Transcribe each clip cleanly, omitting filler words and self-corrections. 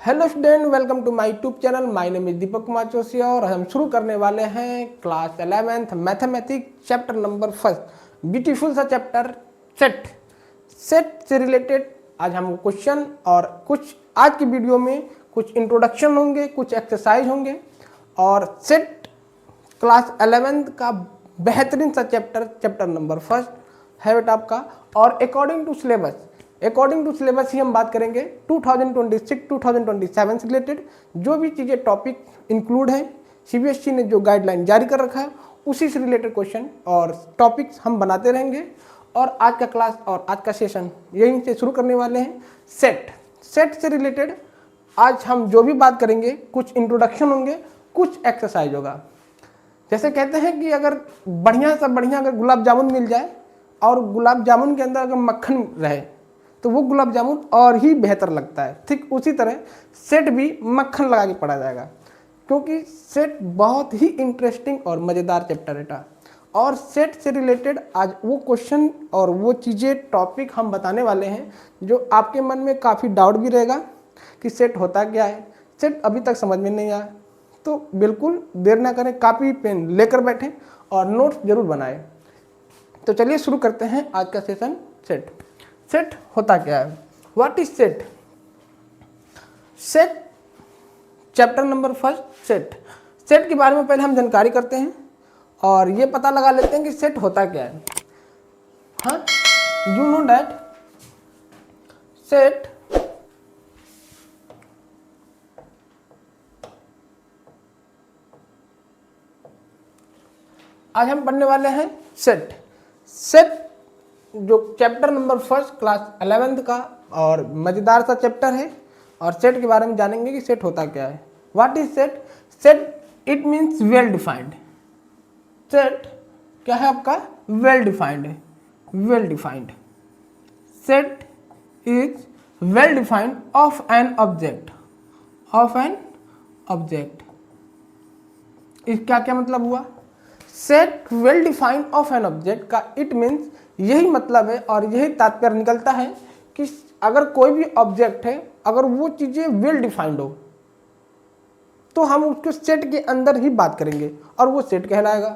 Hello student, welcome to my YouTube channel. My name is Deepak Kumar Chausia और हम शुरू करने वाले हैं class 11th mathematics chapter number 1। Beautiful सा चैप्टर सेट। सेट से रिलेटेड आज हम क्वेश्चन और कुछ आज की वीडियो में कुछ इंट्रोडक्शन होंगे, कुछ एक्सरसाइज होंगे। और सेट क्लास 11th का बेहतरीन सा चैप्टर नंबर 1 है बेटा आपका। और अकॉर्डिंग टू सिलेबस ही हम बात करेंगे 2026-2027 से रिलेटेड जो भी चीज़ें टॉपिक इंक्लूड हैं। सीबीएसई ने जो गाइडलाइन जारी कर रखा है उसी से रिलेटेड क्वेश्चन और टॉपिक्स हम बनाते रहेंगे। और आज का क्लास और आज का सेशन यहीं से शुरू करने वाले हैं। सेट से रिलेटेड आज हम जो भी बात करेंगे कुछ इंट्रोडक्शन होंगे, कुछ एक्सरसाइज होगा। जैसे कहते हैं कि अगर बढ़िया से बढ़िया अगर गुलाब जामुन मिल जाए और गुलाब जामुन के अंदर अगर मक्खन रहे तो वो गुलाब जामुन और ही बेहतर लगता है। ठीक उसी तरह सेट भी मक्खन लगा के पढ़ा जाएगा, क्योंकि सेट बहुत ही इंटरेस्टिंग और मज़ेदार चैप्टर है। और सेट से रिलेटेड आज वो क्वेश्चन और वो चीज़ें टॉपिक हम बताने वाले हैं जो आपके मन में काफ़ी डाउट भी रहेगा कि सेट होता क्या है, सेट अभी तक समझ में नहीं आया। तो बिल्कुल देर ना करें, कापी पेन लेकर बैठें और नोट्स जरूर बनाएं। तो चलिए शुरू करते हैं आज का सेशन। सेट होता क्या है, what is set. Set chapter number 1 set के बारे में पहले हम जानकारी करते हैं और ये पता लगा लेते हैं कि सेट होता क्या है। हाँ, यू नो दैट सेट आज हम पढ़ने वाले हैं सेट जो चैप्टर नंबर 1 क्लास 11th का और मज़ेदार सा चैप्टर है। और सेट के बारे में जानेंगे कि सेट होता क्या है। What is set it means well defined. Set क्या है आपका, वेल डिफाइंड है। Set is well defined of an object. इसका क्या मतलब हुआ, set well defined of an object का इट मीन्स यही मतलब है और यही तात्पर्य निकलता है कि अगर कोई भी ऑब्जेक्ट है, अगर वो चीज़ें वेल डिफाइंड हो तो हम उसको सेट के अंदर ही बात करेंगे और वो सेट कहलाएगा।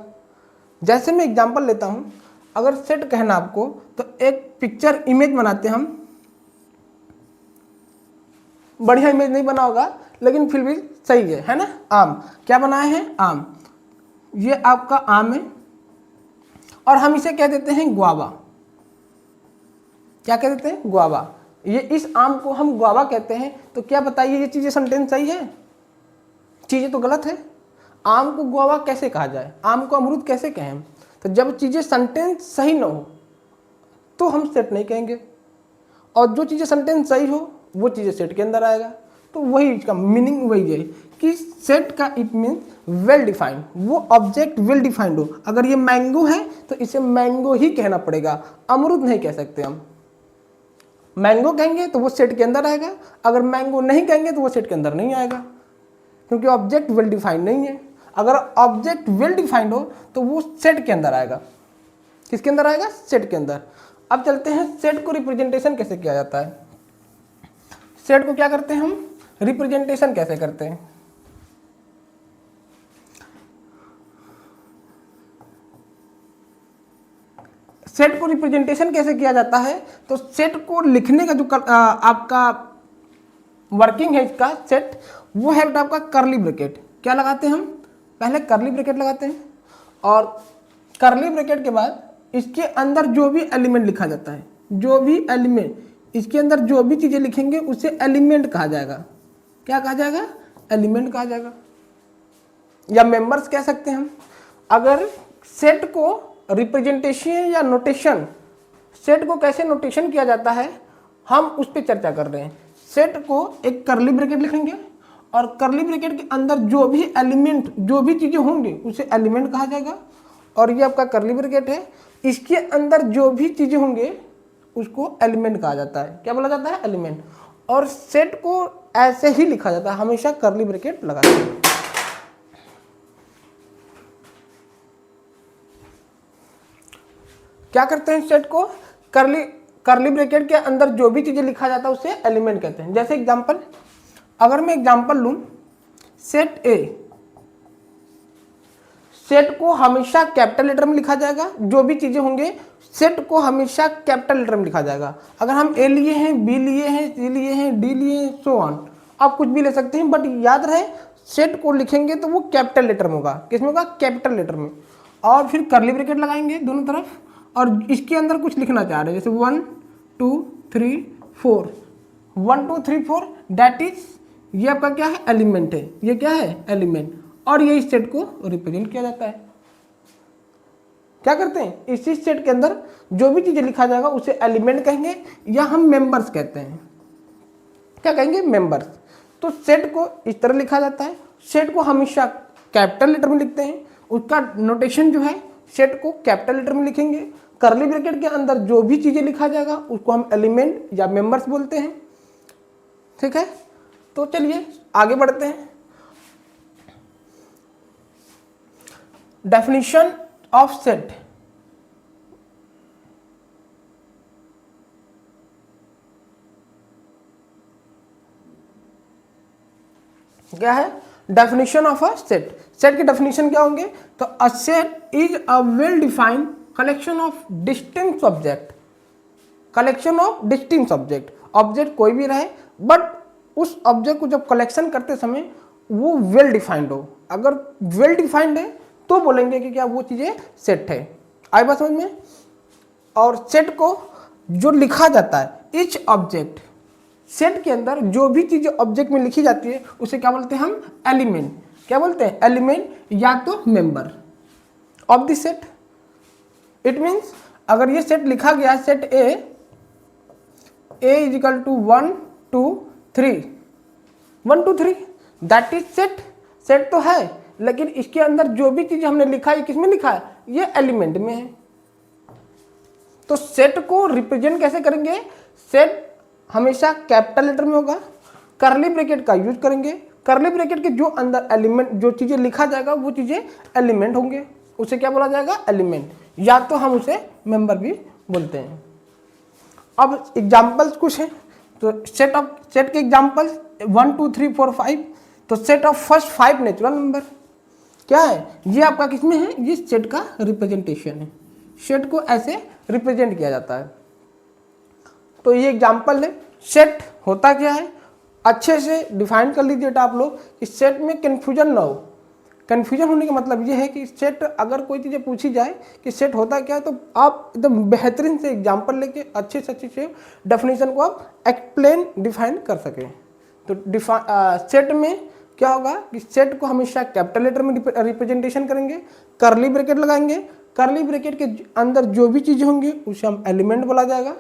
जैसे मैं एग्जांपल लेता हूँ, अगर सेट कहना आपको तो एक पिक्चर इमेज बनाते हैं हम। बढ़िया इमेज नहीं बना होगा लेकिन फिर भी सही है ना। आम क्या बनाए हैं, आम। ये आपका आम है और हम इसे कह देते हैं गुआवा। क्या कह देते हैं, गुआवा। ये इस आम को हम गुआवा कहते हैं। तो क्या बताइए, ये चीजें सेंटेंस सही है, चीजें तो गलत है। आम को गुआवा कैसे कहा जाए, आम को अमरूद कैसे कहें। तो जब चीजें सेंटेंस सही ना हो तो हम सेट नहीं कहेंगे, और जो चीजें सेंटेंस सही हो वो चीजें सेट के अंदर आएगा। तो वही इसका मीनिंग वही है कि सेट का इट मीन्स वेल डिफाइंड, वो ऑब्जेक्ट वेल डिफाइंड हो। अगर ये मैंगो है तो इसे मैंगो ही कहना पड़ेगा, अमरूद नहीं कह सकते हम। मैंगो कहेंगे तो वो सेट के अंदर आएगा, अगर मैंगो नहीं कहेंगे तो वो सेट के अंदर नहीं आएगा, क्योंकि ऑब्जेक्ट वेल डिफाइंड नहीं है। अगर ऑब्जेक्ट वेल डिफाइंड हो तो वो सेट के अंदर आएगा। किसके अंदर आएगा, सेट के अंदर। अब चलते हैं सेट को रिप्रेजेंटेशन कैसे किया जाता है। सेट को क्या करते हैं हम, रिप्रेजेंटेशन कैसे करते हैं। सेट को रिप्रेजेंटेशन कैसे किया जाता है, तो सेट को लिखने का जो आपका वर्किंग है इसका सेट, वो है आपका कर्ली ब्रैकेट। क्या लगाते हैं हम, पहले कर्ली ब्रैकेट लगाते हैं और कर्ली ब्रैकेट के बाद इसके अंदर जो भी एलिमेंट लिखा जाता है, जो भी एलिमेंट इसके अंदर जो भी चीजें लिखेंगे उसे एलिमेंट कहा जाएगा। क्या कहा जाएगा, एलिमेंट कहा जाएगा, या मेंबर्स कह सकते हैं हम। अगर सेट को रिप्रेजेंटेशन या नोटेशन, सेट को कैसे नोटेशन किया जाता है हम उस पर चर्चा कर रहे हैं। सेट को एक कर्ली ब्रैकेट लिखेंगे और कर्ली ब्रैकेट के अंदर जो भी एलिमेंट, जो भी चीजें होंगी उसे एलिमेंट कहा जाएगा। और ये आपका कर्ली ब्रैकेट है, इसके अंदर जो भी चीजें होंगे उसको एलिमेंट कहा जाता है। क्या बोला जाता है, एलिमेंट। और सेट को ऐसे ही लिखा जाता है, हमेशा कर्ली ब्रैकेट लगा के। क्या करते हैं, सेट को कर्ली ब्रैकेट के अंदर जो भी चीजें लिखा जाता है उसे एलिमेंट कहते हैं। जैसे एग्जांपल, अगर मैं एग्जांपल लूं, सेट ए, सेट को हमेशा कैपिटल लेटर में लिखा जाएगा, जो भी चीजें होंगे सेट को हमेशा कैपिटल लेटर में लिखा जाएगा। अगर हम ए लिए हैं, बी लिए हैं, सी लिए हैं, डी लिए हैं, सो ऑन, आप कुछ भी ले सकते हैं, बट याद रहे सेट को लिखेंगे तो वो कैपिटल लेटर में होगा। किसमें होगा? कैपिटल लेटर में। और फिर कर्ली ब्रैकेट लगाएंगे दोनों तरफ, और इसके अंदर कुछ लिखना चाह रहे हैं, जैसे 1 2 3 4, 1 2 3 4, दैट इज, ये आपका क्या है? एलिमेंट है। ये क्या है? एलिमेंट। और ये इस सेट को रिप्रेजेंट किया जाता है। क्या करते हैं? इसी सेट के अंदर जो भी चीजें लिखा जाएगा उसे एलिमेंट कहेंगे, या हम मेंबर्स कहते हैं। क्या कहेंगे? मेंबर्स। तो सेट को इस तरह लिखा जाता है। सेट को हमेशा कैपिटल लेटर में लिखते हैं। उसका नोटेशन जो है, सेट को कैपिटल लेटर में लिखेंगे। कर्ली ब्रैकेट के अंदर जो भी चीजें लिखा जाएगा उसको हम एलिमेंट या मेंबर्स बोलते हैं। ठीक है, तो चलिए आगे बढ़ते हैं। Definition of set. क्या है definition of a set? Set की डेफिनेशन क्या होंगे? तो a set is a well defined collection of distinct object. Collection of distinct object, object कोई भी रहे, बट उस ऑब्जेक्ट को जब कलेक्शन करते समय वो वेल डिफाइंड हो। अगर वेल डिफाइंड है तो बोलेंगे कि क्या वो चीजें सेट है। आई बात समझ में? और सेट को जो लिखा जाता है, इच ऑब्जेक्ट, सेट के अंदर जो भी चीजें ऑब्जेक्ट में लिखी जाती है उसे क्या बोलते हैं हम? एलिमेंट। क्या बोलते हैं? एलिमेंट या तो member of the set. It means अगर ये सेट लिखा गया, set A is equal to 1 2 3, 1 2 3, that is set. Set तो है, लेकिन इसके अंदर जो भी चीज हमने लिखा है, किसमें लिखा है? ये एलिमेंट में है। तो सेट को रिप्रेजेंट कैसे करेंगे? सेट हमेशा कैपिटल लेटर में होगा। कर्ली ब्रैकेट का यूज करेंगे। कर्ली ब्रैकेट के जो अंदर एलिमेंट, जो चीजें लिखा जाएगा वो चीजें एलिमेंट होंगे। उसे क्या बोला जाएगा? एलिमेंट, या तो हम उसे मेंबर भी बोलते हैं। अब एग्जांपल्स कुछ हैं, तो सेट के एग्जांपल्स 1 2 3 4 5। तो set of first 5 natural number क्या है? ये आपका किसमें है? ये सेट का रिप्रेजेंटेशन है। सेट को ऐसे रिप्रेजेंट किया जाता है। तो ये एग्जांपल है। सेट होता क्या है? अच्छे से डिफाइन कर लीजिए आप लोग, इस सेट में कंफ्यूजन ना हो। कंफ्यूजन होने का मतलब ये है कि सेट, अगर कोई चीज़ें पूछी जाए कि सेट होता क्या है, तो आप एकदम बेहतरीन से एग्जांपल लेके अच्छे से डेफिनेशन को आप एक्सप्लेन डिफाइन कर सकें। तो सेट में क्या होगा कि सेट को हमेशा कैपिटल लेटर में रिप्रेजेंटेशन करेंगे, कर्ली ब्रैकेट लगाएंगे। कर्ली ब्रैकेट के अंदर जो भी चीज़ें होंगी उसे हम एलिमेंट बोला जाएगा।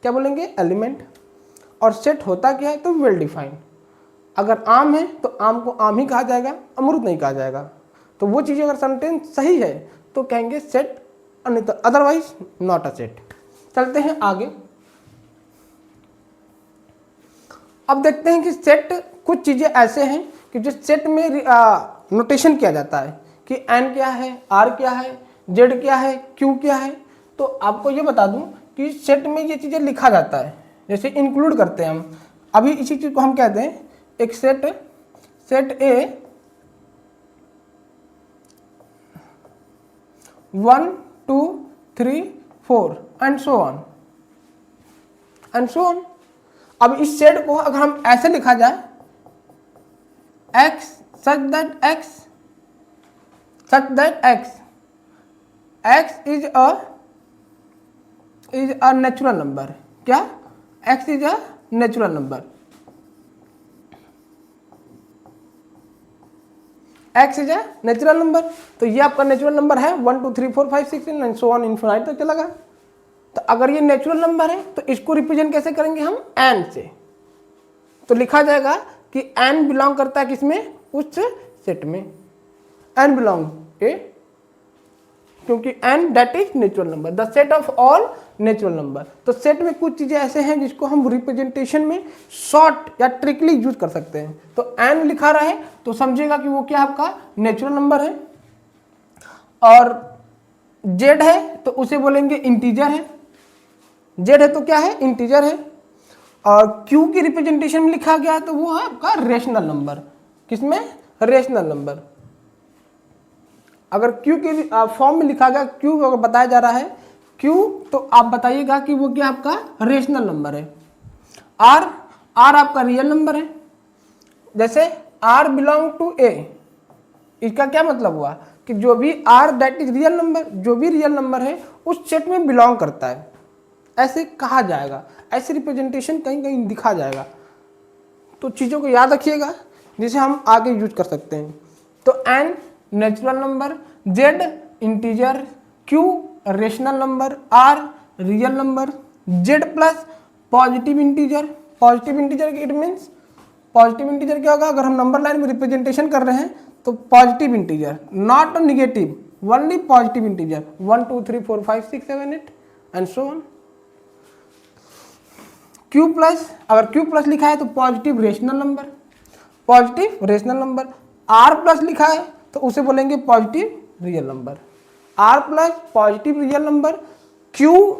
क्या बोलेंगे? एलिमेंट। और सेट होता क्या है? तो वेल डिफाइंड। अगर आम है तो आम को आम ही कहा जाएगा, अमरूद नहीं कहा जाएगा। तो वो चीज़ें अगर सेंटेंस सही है तो कहेंगे set, otherwise not a set. चलते हैं आगे। अब देखते हैं कि सेट, कुछ चीज़ें ऐसे हैं कि जो सेट में नोटेशन किया जाता है कि एन क्या है, आर क्या है, जेड क्या है, क्यू क्या है। तो आपको ये बता दूं कि सेट में ये चीज़ें लिखा जाता है, जैसे इंक्लूड करते हैं हम। अभी इसी चीज़ को हम कहते हैं एक set A 1 2 3 4 and so on and so on. अब इस सेट को अगर हम ऐसे लिखा जाए, x such that x is a natural number। क्या? x is a natural number। x is a natural number। तो ये आपका नेचुरल नंबर है, 1 2 3 4 5 6 एंड सो ऑन इनफिनाइट तक चला गया। तो अगर ये नेचुरल नंबर है तो इसको रिप्रेजेंट कैसे करेंगे हम? n से। तो लिखा जाएगा कि n बिलोंग करता है किसमें? उस सेट में। n बिलोंग के, क्योंकि n that is natural number, the set of all natural number. तो सेट में कुछ चीजें ऐसे हैं जिसको हम रिप्रेजेंटेशन में शॉर्ट या ट्रिकली यूज कर सकते हैं। तो n लिखा रहे तो समझेगा कि वो क्या आपका नेचुरल नंबर है, और z है तो उसे बोलेंगे इंटीजर है। z है तो क्या है? इंटीजर है। और क्यू की रिप्रेजेंटेशन में लिखा गया तो वो है आपका रेशनल नंबर। किसमें? Rational number. अगर क्यू के फॉर्म में लिखा गया, क्यू अगर बताया जा रहा है क्यू, तो आप बताइएगा कि वो क्या आपका रेशनल नंबर है। आर, आर आपका रियल नंबर है। जैसे आर बिलोंग टू ए, इसका क्या मतलब हुआ कि जो भी R that is real number, जो भी रियल नंबर है उस सेट में बिलोंग करता है, ऐसे कहा जाएगा, ऐसे रिप्रेजेंटेशन कहीं कहीं दिखा जाएगा। तो चीज़ों को याद रखिएगा जिसे हम आगे यूज कर सकते हैं। तो N natural number, Z integer, Q rational number, R real number, Z plus positive integer. Positive integer it means, positive integer क्या होगा? अगर हम नंबर लाइन में रिप्रेजेंटेशन कर रहे हैं तो positive integer, not negative, only positive integer, 1 2 3 4 5 6 7 8 and so on. Q plus, अगर क्यू प्लस लिखा है तो positive rational number, positive rational number. R plus लिखा है तो उसे बोलेंगे positive real number. R plus positive real number, Q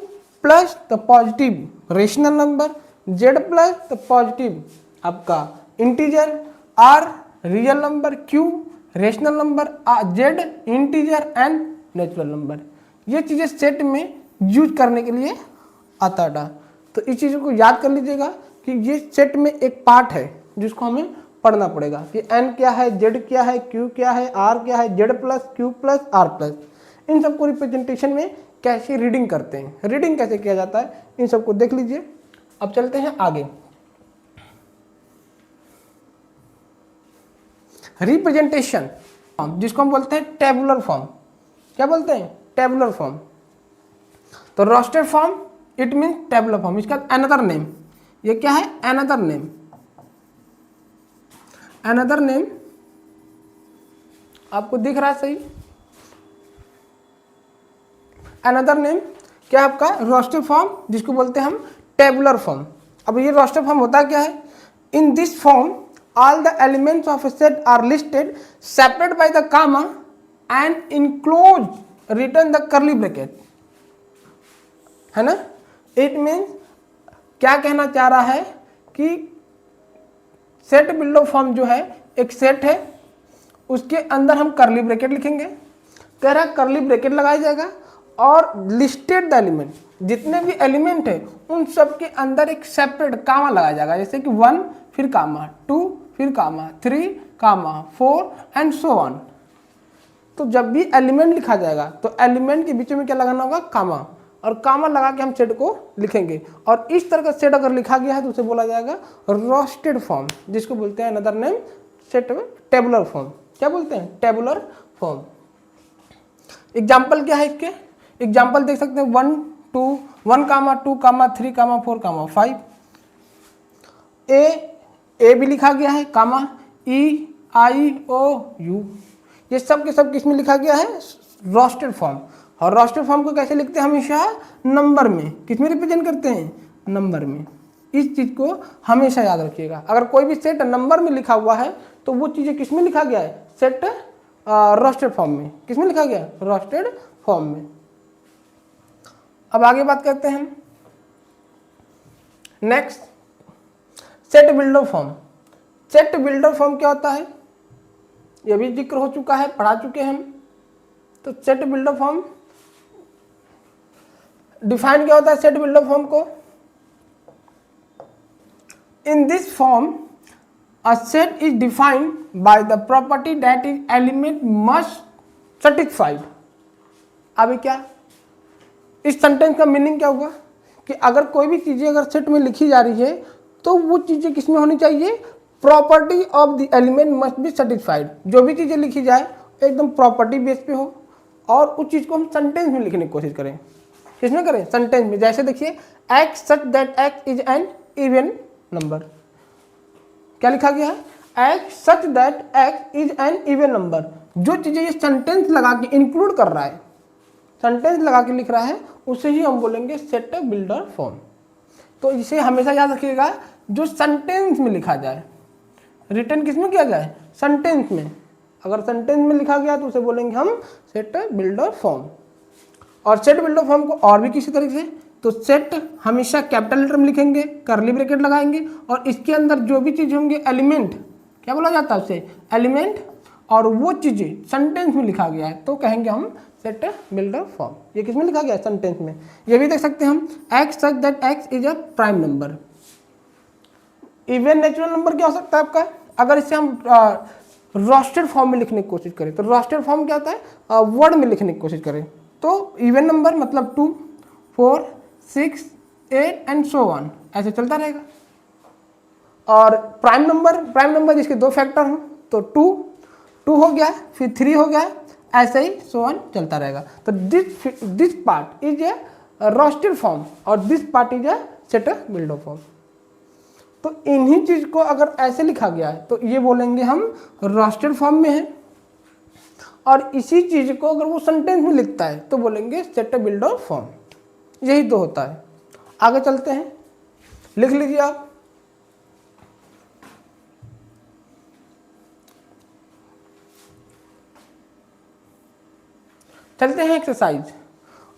plus तो positive rational number, Z plus तो पॉजिटिव आपका integer, R real number, Q rational number, Z integer and natural number. ये चीज़ें सेट में यूज करने के लिए आता था। तो इस चीज़ों को याद कर लीजिएगा कि ये सेट में एक पार्ट है जिसको हमें पढ़ना पड़ेगा कि एन क्या है, जेड क्या है, क्यू क्या है, आर क्या है, Z plus, Q plus, R plus. इन सबको रिप्रेजेंटेशन में कैसे रीडिंग करते हैं, रीडिंग कैसे किया जाता है, इन सबको देख लीजिए। अब चलते हैं आगे। रिप्रेजेंटेशन जिसको हम बोलते हैं टेबुलर फॉर्म। क्या बोलते हैं? Tabular form. तो roster form it mean tabular form, इसका अनदर नेम, ये क्या है? Another name. अनदर नेम आपको दिख रहा है सही? अनदर नेम क्या आपका? रोस्टेड फॉर्म, जिसको बोलते हैं हम टेबुलर फॉर्म। अब ये रोस्टेड फॉर्म होता क्या है? In this form all the elements of a set are listed separated by the comma and enclosed written the curly bracket, है ना? It means क्या कहना चाह रहा है कि सेट बिल्डो फॉर्म जो है एक सेट है, उसके अंदर हम करली ब्रैकेट लिखेंगे। कह रहा है करली ब्रैकेट लगाया जाएगा और लिस्टेड द एलिमेंट, जितने भी एलिमेंट है उन सब के अंदर एक सेपरेट कामा लगाया जाएगा। जैसे कि 1 फिर कामा, 2 फिर कामा, 3 कामा, 4 एंड सो ऑन। तो जब भी एलिमेंट लिखा जाएगा तो एलिमेंट के बीच में क्या लगाना होगा? कामा, और कामा लगा के हम सेट को लिखेंगे। और इस तरह का सेट अगर लिखा गया है तो उसे बोला जाएगा रोस्टेड फॉर्म, जिसको बोलते हैं अनदर नेम सेट में टेबुलर फॉर्म। क्या बोलते हैं? Tabular form. एग्जाम्पल क्या है इसके? एग्जाम्पल देख सकते हैं 1 2 1 कामा 2 कामा 3 कामा 4 कामा 5। ए भी लिखा गया है, कामा ई आई ओ यू, ये सब के सब किसमें लिखा गया है? Roasted form. और रोस्टेड फॉर्म को कैसे लिखते हैं? हमेशा नंबर में। किसमें रिप्रेजेंट करते हैं? नंबर में। इस चीज को हमेशा याद रखिएगा। अगर कोई भी सेट नंबर में लिखा हुआ है तो वो चीजें किसमें लिखा गया है? सेट रोस्टेड फॉर्म में। किसमें लिखा गया? रोस्टेड फॉर्म में। अब आगे बात करते हैं हम next, set builder form. Set builder form क्या होता है? यह भी जिक्र हो चुका है, पढ़ा चुके हैं हम। तो सेट बिल्डर फॉर्म डिफाइन क्या होता है? सेट बिल्डर फॉर्म को, in this form a set is defined by the property that is element must satisfied। अभी क्या इस सेंटेंस का मीनिंग क्या हुआ कि अगर कोई भी चीजें अगर सेट में लिखी जा रही है तो वो चीजें किसमें होनी चाहिए? Property of the element must be satisfied. जो भी चीजें लिखी जाए एकदम प्रॉपर्टी बेस पे हो और उस चीज को हम सेंटेंस में लिखने की कोशिश करें। किसमें करें? सेंटेंस में। जैसे देखिए x such that X is an even number. क्या लिखा गया है? X such that X is an even number. जो चीजें ये सेंटेंस लगा के इंक्लूड कर रहा है, सेंटेंस लगा के लिख रहा है, उसे ही हम बोलेंगे सेट बिल्डर फॉर्म। तो इसे हमेशा याद रखिएगा, जो सेंटेंस में लिखा जाए, रिटर्न किसमें किया जाए? सेंटेंस में। अगर सेंटेंस में लिखा गया तो उसे बोलेंगे हम सेट बिल्डर फॉर्म। और सेट बिल्डर फॉर्म को और भी किसी तरीके से तो सेट हमेशा कैपिटल लेटर में लिखेंगे, कर्ली ब्रैकेट लगाएंगे और इसके अंदर जो भी चीज़ होंगे एलिमेंट, क्या बोला जाता है उसे, एलिमेंट, और वो चीज़ें सेंटेंस में लिखा गया है तो कहेंगे हम सेट बिल्डर फॉर्म। ये किस में लिखा गया है, सेंटेंस में। ये भी देख सकते हैं हम, x such that X is a prime number. Even natural number क्या हो सकता है आपका, अगर इसे हम रोस्टेड फॉर्म में लिखने की कोशिश करें तो रोस्टेड फॉर्म क्या होता है, वर्ड में लिखने की कोशिश करें तो इवन नंबर मतलब 2, 4, 6, 8 एंड सो ऑन, ऐसे चलता रहेगा। और प्राइम नंबर जिसके 2 फैक्टर हों तो 2 हो गया, फिर 3 हो गया, ऐसे ही सो ऑन चलता रहेगा। तो this part is a roster form और this part is a set builder form. तो इन्हीं चीज को अगर ऐसे लिखा गया है तो ये बोलेंगे हम रोस्टेड फॉर्म में है, और इसी चीज को अगर वो सेंटेंस में लिखता है तो बोलेंगे सेट बिल्डर फॉर्म। यही तो होता है। आगे चलते हैं, लिख लीजिए आप। चलते हैं एक्सरसाइज।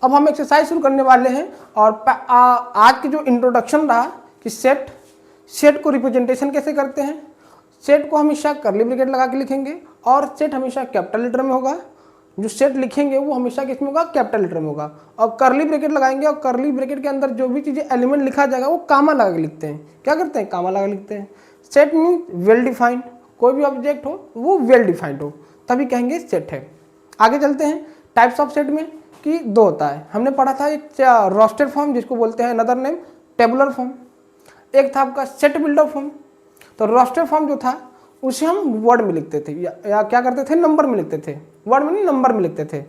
अब हम एक्सरसाइज शुरू करने वाले हैं और आज की जो इंट्रोडक्शन रहा कि सेट को रिप्रेजेंटेशन कैसे करते हैं। सेट को हमेशा कर्ली ब्रैकेट लगा के लिखेंगे और सेट हमेशा कैपिटल लेटर में होगा। जो सेट लिखेंगे वो हमेशा किस में होगा, कैपिटल लेटर में होगा। और कर्ली ब्रैकेट लगाएंगे और कर्ली ब्रैकेट के अंदर जो भी चीज़ें एलिमेंट लिखा जाएगा वो कामा लगा के लिखते हैं। क्या करते हैं, कामा लगा लिखते हैं। सेट मीन वेल डिफाइंड, कोई भी ऑब्जेक्ट हो वो वेल डिफाइंड हो तभी कहेंगे सेट है। आगे चलते हैं टाइप्स ऑफ सेट में कि 2 होता है। हमने पढ़ा था एक रोस्टेड फॉर्म जिसको बोलते हैं अनदर नेम टेबुलर फॉर्म, एक था आपका सेट बिल्डर फॉर्म। तो रोस्टेड फॉर्म जो था उसे हम वर्ड में लिखते थे या क्या करते थे, नंबर में लिखते थे। वर्ड में नहीं, नंबर में लिखते थे।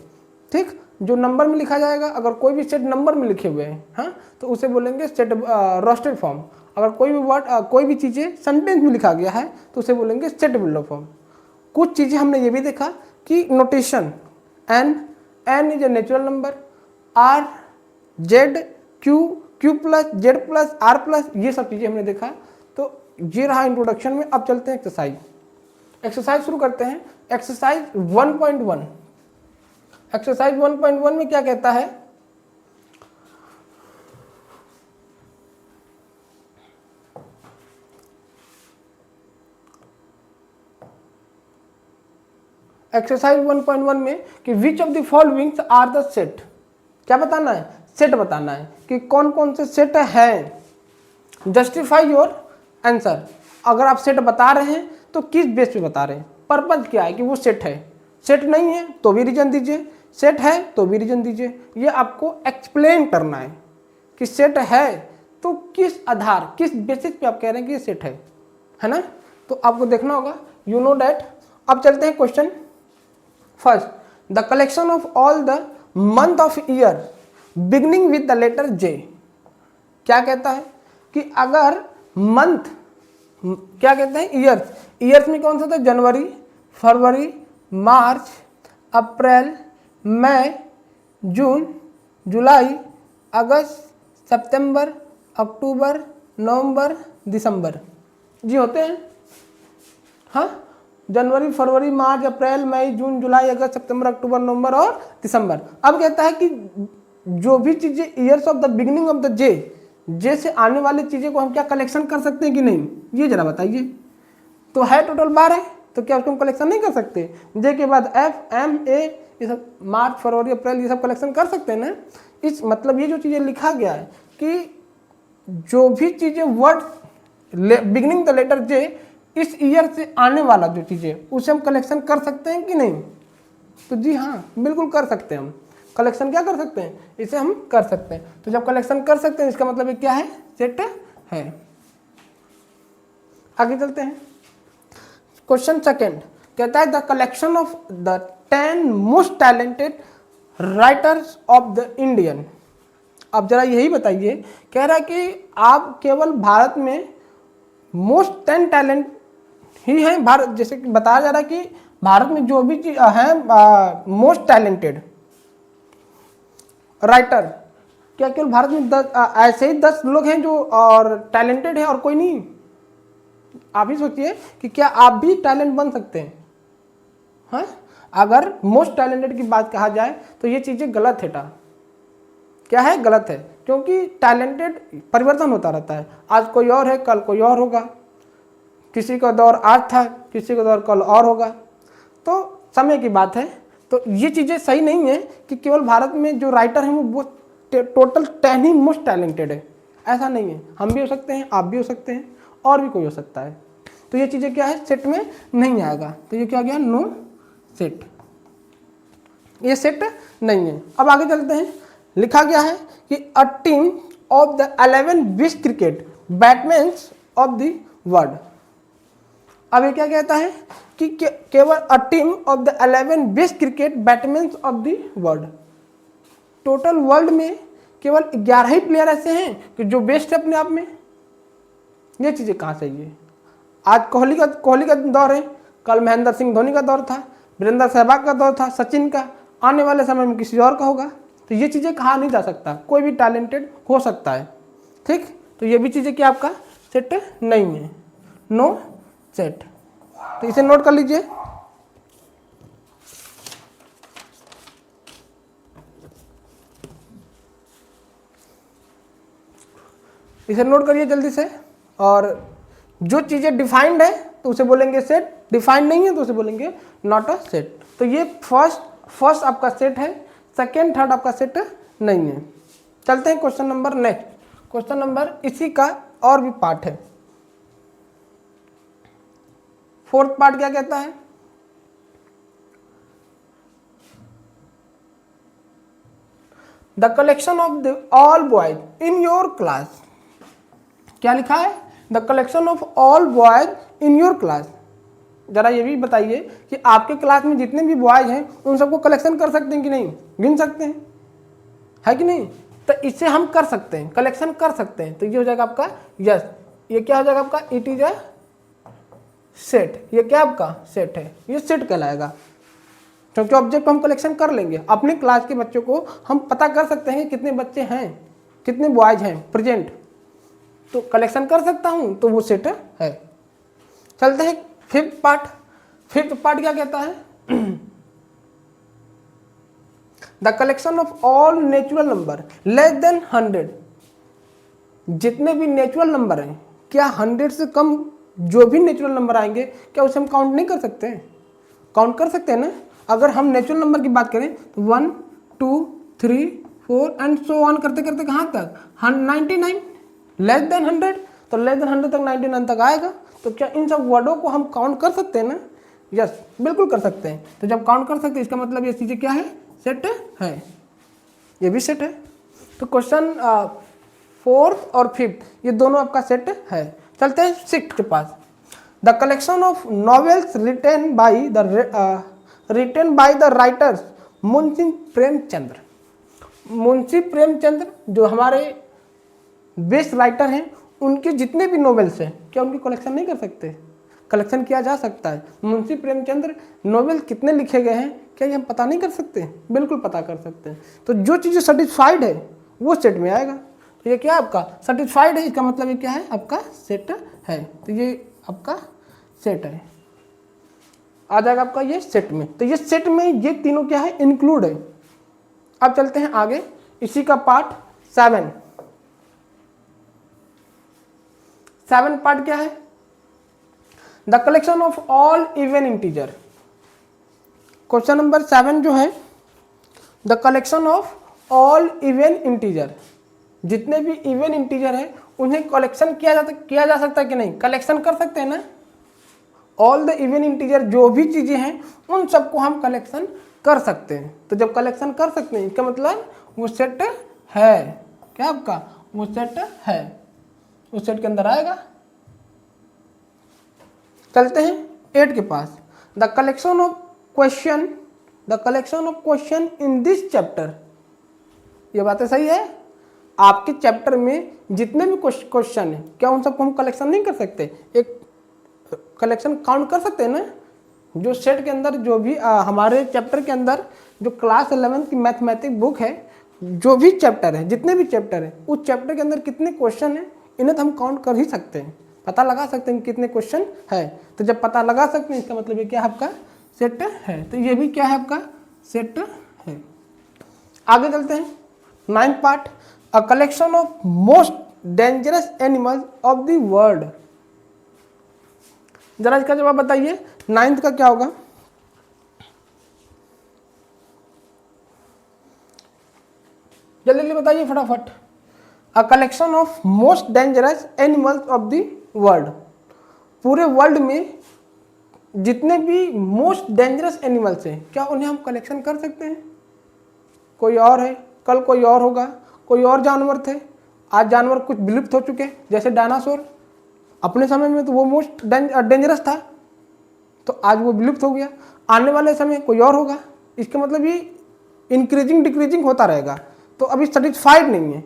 ठीक, जो नंबर में लिखा जाएगा, अगर कोई भी सेट नंबर में लिखे हुए हैं हाँ तो उसे बोलेंगे सेट रोस्टेड फॉर्म। अगर कोई भी वर्ड कोई भी चीज़ें सेंटेंस में लिखा गया है तो उसे बोलेंगे सेट बिल्डर फॉर्म। कुछ चीज़ें हमने ये भी देखा कि notation n is a natural number, r, z, q plus z plus r plus, ये सब चीज़ें हमने देखा। तो ये रहा इंट्रोडक्शन में। अब चलते हैं एक्सरसाइज शुरू करते हैं। एक्सरसाइज 1.1। एक्सरसाइज 1.1 में क्या कहता है, एक्सरसाइज 1.1 में कि which of the followings are the set. क्या बताना है, सेट बताना है कि कौन कौन से सेट हैं। Justify your answer. अगर आप सेट बता रहे हैं तो किस बेस पे बता रहे हैं, पर्पज क्या है कि वो सेट है। सेट नहीं है तो भी रीजन दीजिए, सेट है तो भी रीजन दीजिए। ये आपको एक्सप्लेन करना है कि सेट है तो किस आधार, किस बेसिस पे आप कह रहे हैं कि ये सेट है ना। तो आपको देखना होगा, यू नो डैट। अब चलते हैं question first. The collection of all the month of year beginning with the letter J. क्या कहता है कि अगर मंथ, क्या कहते हैं, ईयर्स में कौन सा था, जनवरी, फरवरी, मार्च, अप्रैल, मई, जून, जुलाई, अगस्त, सितंबर, अक्टूबर, नवंबर, दिसंबर, जी होते हैं। हाँ, जनवरी, फरवरी, मार्च, अप्रैल, मई, जून, जुलाई, अगस्त, सितंबर, अक्टूबर, नवंबर और दिसंबर। अब कहता है कि जो भी चीजें years of the beginning of the J से आने वाली चीजें को हम क्या कलेक्शन कर सकते हैं कि नहीं, ये जरा बताइए। तो है टोटल 12, तो क्या उसको हम कलेक्शन नहीं कर सकते। जे के बाद एफ, एम, ए, ये सब मार्च, फरवरी, अप्रैल, ये सब कलेक्शन कर सकते हैं ना। इस मतलब ये जो चीजें लिखा गया है कि जो भी चीजें वर्ड बिगिनिंग द लेटर जे इस ईयर से आने वाला जो चीजें उसे हम कलेक्शन कर सकते हैं कि नहीं। तो जी हाँ, बिल्कुल कर सकते हैं हम कलेक्शन। क्या कर सकते हैं, इसे हम कर सकते हैं। तो जब कलेक्शन कर सकते हैं इसका मतलब ये क्या है, सेट है। आगे चलते हैं। क्वेश्चन सेकंड कहता है the collection of the 10 most talented writers of the Indian. अब जरा यही बताइए, कह रहा है कि आप केवल भारत में मोस्ट 10 टैलेंट ही हैं। भारत, जैसे कि बताया जा रहा है कि भारत में जो भी हैं मोस्ट टैलेंटेड राइटर, क्या केवल भारत में ऐसे ही 10 लोग हैं जो और टैलेंटेड है और कोई नहीं। आप ही सोचिए कि क्या आप भी टैलेंट बन सकते हैं। हाँ, अगर मोस्ट टैलेंटेड की बात कहा जाए तो ये चीजें गलत है। क्या है, गलत है, क्योंकि टैलेंटेड परिवर्तन होता रहता है। आज कोई और है, कल कोई और होगा, किसी का दौर आज था, किसी का दौर कल और होगा, तो समय की बात है। तो ये चीज़ें सही नहीं है कि केवल भारत में जो राइटर हैं वो टोटल 10 ही मोस्ट टैलेंटेड है, ऐसा नहीं है। हम भी हो सकते हैं, आप भी हो सकते हैं, और भी कोई हो सकता है। तो ये चीज़ें क्या है, सेट में नहीं आएगा। तो ये क्या गया, नो सेट, ये सेट नहीं है। अब आगे चलते हैं। लिखा गया है कि a team of the 11 best cricket batsman of the world. अब ये क्या कहता है कि केवल a team of the 11 best cricket batsman of the world, total world में केवल 11 ही प्लेयर ऐसे हैं कि जो बेस्ट है अपने आप में। ये चीज़ें कहाँ से है? आज कोहली का दौर है, कल महेंद्र सिंह धोनी का दौर था, वीरेंद्र सहवाग का दौर था, सचिन का, आने वाले समय में किसी और का होगा। तो ये चीज़ें कहा नहीं जा सकता, कोई भी टैलेंटेड हो सकता है, ठीक। तो ये भी चीज़ें क्या आपका सेट नहीं है, नो सेट। तो इसे नोट कर लीजिए। इसे नोट करिए जल्दी से। और जो चीज़ें डिफाइंड है तो उसे बोलेंगे सेट, डिफाइंड नहीं है तो उसे बोलेंगे नॉट अ सेट। तो ये फर्स्ट आपका सेट है, सेकेंड थर्ड आपका सेट नहीं है। चलते हैं question number next. Question number इसी का और भी पार्ट है। फोर्थ पार्ट क्या कहता है, the collection of the all boys in your class. क्या लिखा है, the collection of all boys in your class. जरा ये भी बताइए कि आपके क्लास में जितने भी बॉयज हैं उन सबको कलेक्शन कर सकते हैं कि नहीं, गिन सकते हैं, है कि नहीं। तो इसे हम कर सकते हैं, कलेक्शन कर सकते हैं। तो ये हो जाएगा आपका यस। ये क्या हो जाएगा आपका, इट इज अ सेट। ये क्या आपका सेट है, ये सेट कहलाएगा, क्योंकि ऑब्जेक्ट हम कलेक्शन कर लेंगे। अपने क्लास के बच्चों को हम पता कर सकते हैं कितने बच्चे हैं, कितने बॉयज हैं प्रेजेंट, तो कलेक्शन कर सकता हूं, तो वो सेट है। चलते हैं फिफ्थ पार्ट। फिफ्थ पार्ट क्या कहता है, the collection of all natural number less than 100। जितने भी नेचुरल नंबर हैं, क्या 100 से कम जो भी नेचुरल नंबर आएंगे, क्या उसे हम काउंट नहीं कर सकते हैं, काउंट कर सकते हैं ना। अगर हम नेचुरल नंबर की बात करें तो 1 2 3 4 एंड सो ऑन करते करते कहाँ तक, 99, लेस देन 100। तो लेस देन 100 तक 99 तक आएगा। तो क्या इन सब वर्डों को हम काउंट कर सकते हैं ना, यस बिल्कुल कर सकते हैं। तो जब काउंट कर सकते हैं इसका मतलब ये चीज़ें क्या है, सेट है, ये भी सेट है। तो क्वेश्चन फोर्थ और फिफ्थ ये दोनों आपका सेट है। चलते हैं सिक्स्थ के पास। The collection of novels written by the writers Munshi Premchandra. Munshi Premchandra जो हमारे बेस्ट राइटर हैं, उनके जितने भी नॉवेल्स हैं क्या उनकी कलेक्शन नहीं कर सकते, कलेक्शन किया जा सकता है। मुंशी प्रेमचंद्र नॉवेल कितने लिखे गए हैं क्या ये हम पता नहीं कर सकते, बिल्कुल पता कर सकते हैं। तो जो चीज़ें सेटिस्फाइड है वो सेट में आएगा। तो ये क्या है आपका सेटिस्फाइड है, इसका मतलब ये क्या है आपका सेट है। तो ये आपका सेट है, आ जाएगा आपका ये सेट में। तो ये सेट में ये तीनों क्या है, इंक्लूड है। अब चलते हैं आगे, इसी का पार्ट 7। 7 पार्ट क्या है, the collection of all even integer. Question number 7 जो है, the collection of all even integer. जितने भी इवन इंटीजर है उन्हें कलेक्शन किया जा सकता है कि नहीं, कलेक्शन कर सकते हैं ना। ऑल द इवन इंटीजर जो भी चीजें हैं उन सबको हम कलेक्शन कर सकते हैं। तो जब कलेक्शन कर सकते हैं इसका मतलब वो सेट है, क्या आपका वो सेट है, उस सेट के अंदर आएगा। चलते हैं 8 के पास। The collection of question in this chapter. ये बातें सही है, आपके चैप्टर में जितने भी क्वेश्चन है क्या उन सबको हम कलेक्शन नहीं कर सकते, एक कलेक्शन काउंट कर सकते हैं ना। जो सेट के अंदर जो भी हमारे चैप्टर के अंदर जो क्लास 11 की मैथमेटिक्स बुक है, जो भी चैप्टर है, जितने भी चैप्टर है, उस चैप्टर के अंदर कितने क्वेश्चन है इन्हें तो हम काउंट कर ही सकते हैं, पता लगा सकते हैं कितने क्वेश्चन है। तो जब पता लगा सकते हैं इसका मतलब ये क्या है आपका सेट है। तो ये भी क्या है आपका सेट है। आगे चलते हैं 9th part, a collection of most dangerous animals of the world. जरा इसका जवाब बताइए, 9th का क्या होगा? जल्दी जल्दी बताइए फटाफट। A collection of most dangerous animals of the world, पूरे वर्ल्ड में जितने भी मोस्ट डेंजरस एनिमल्स हैं, क्या उन्हें हम कलेक्शन कर सकते हैं? कोई और है, कल कोई और होगा, कोई और जानवर थे, आज जानवर कुछ विलुप्त हो चुके, जैसे डायनासोर। अपने समय में तो वो मोस्ट डेंजरस था, तो आज वो विलुप्त हो गया। आने वाले समय कोई और होगा। इसका मतलब ये इंक्रीजिंग डिक्रीजिंग होता रहेगा, तो अभी सेटिस्फाइड नहीं है।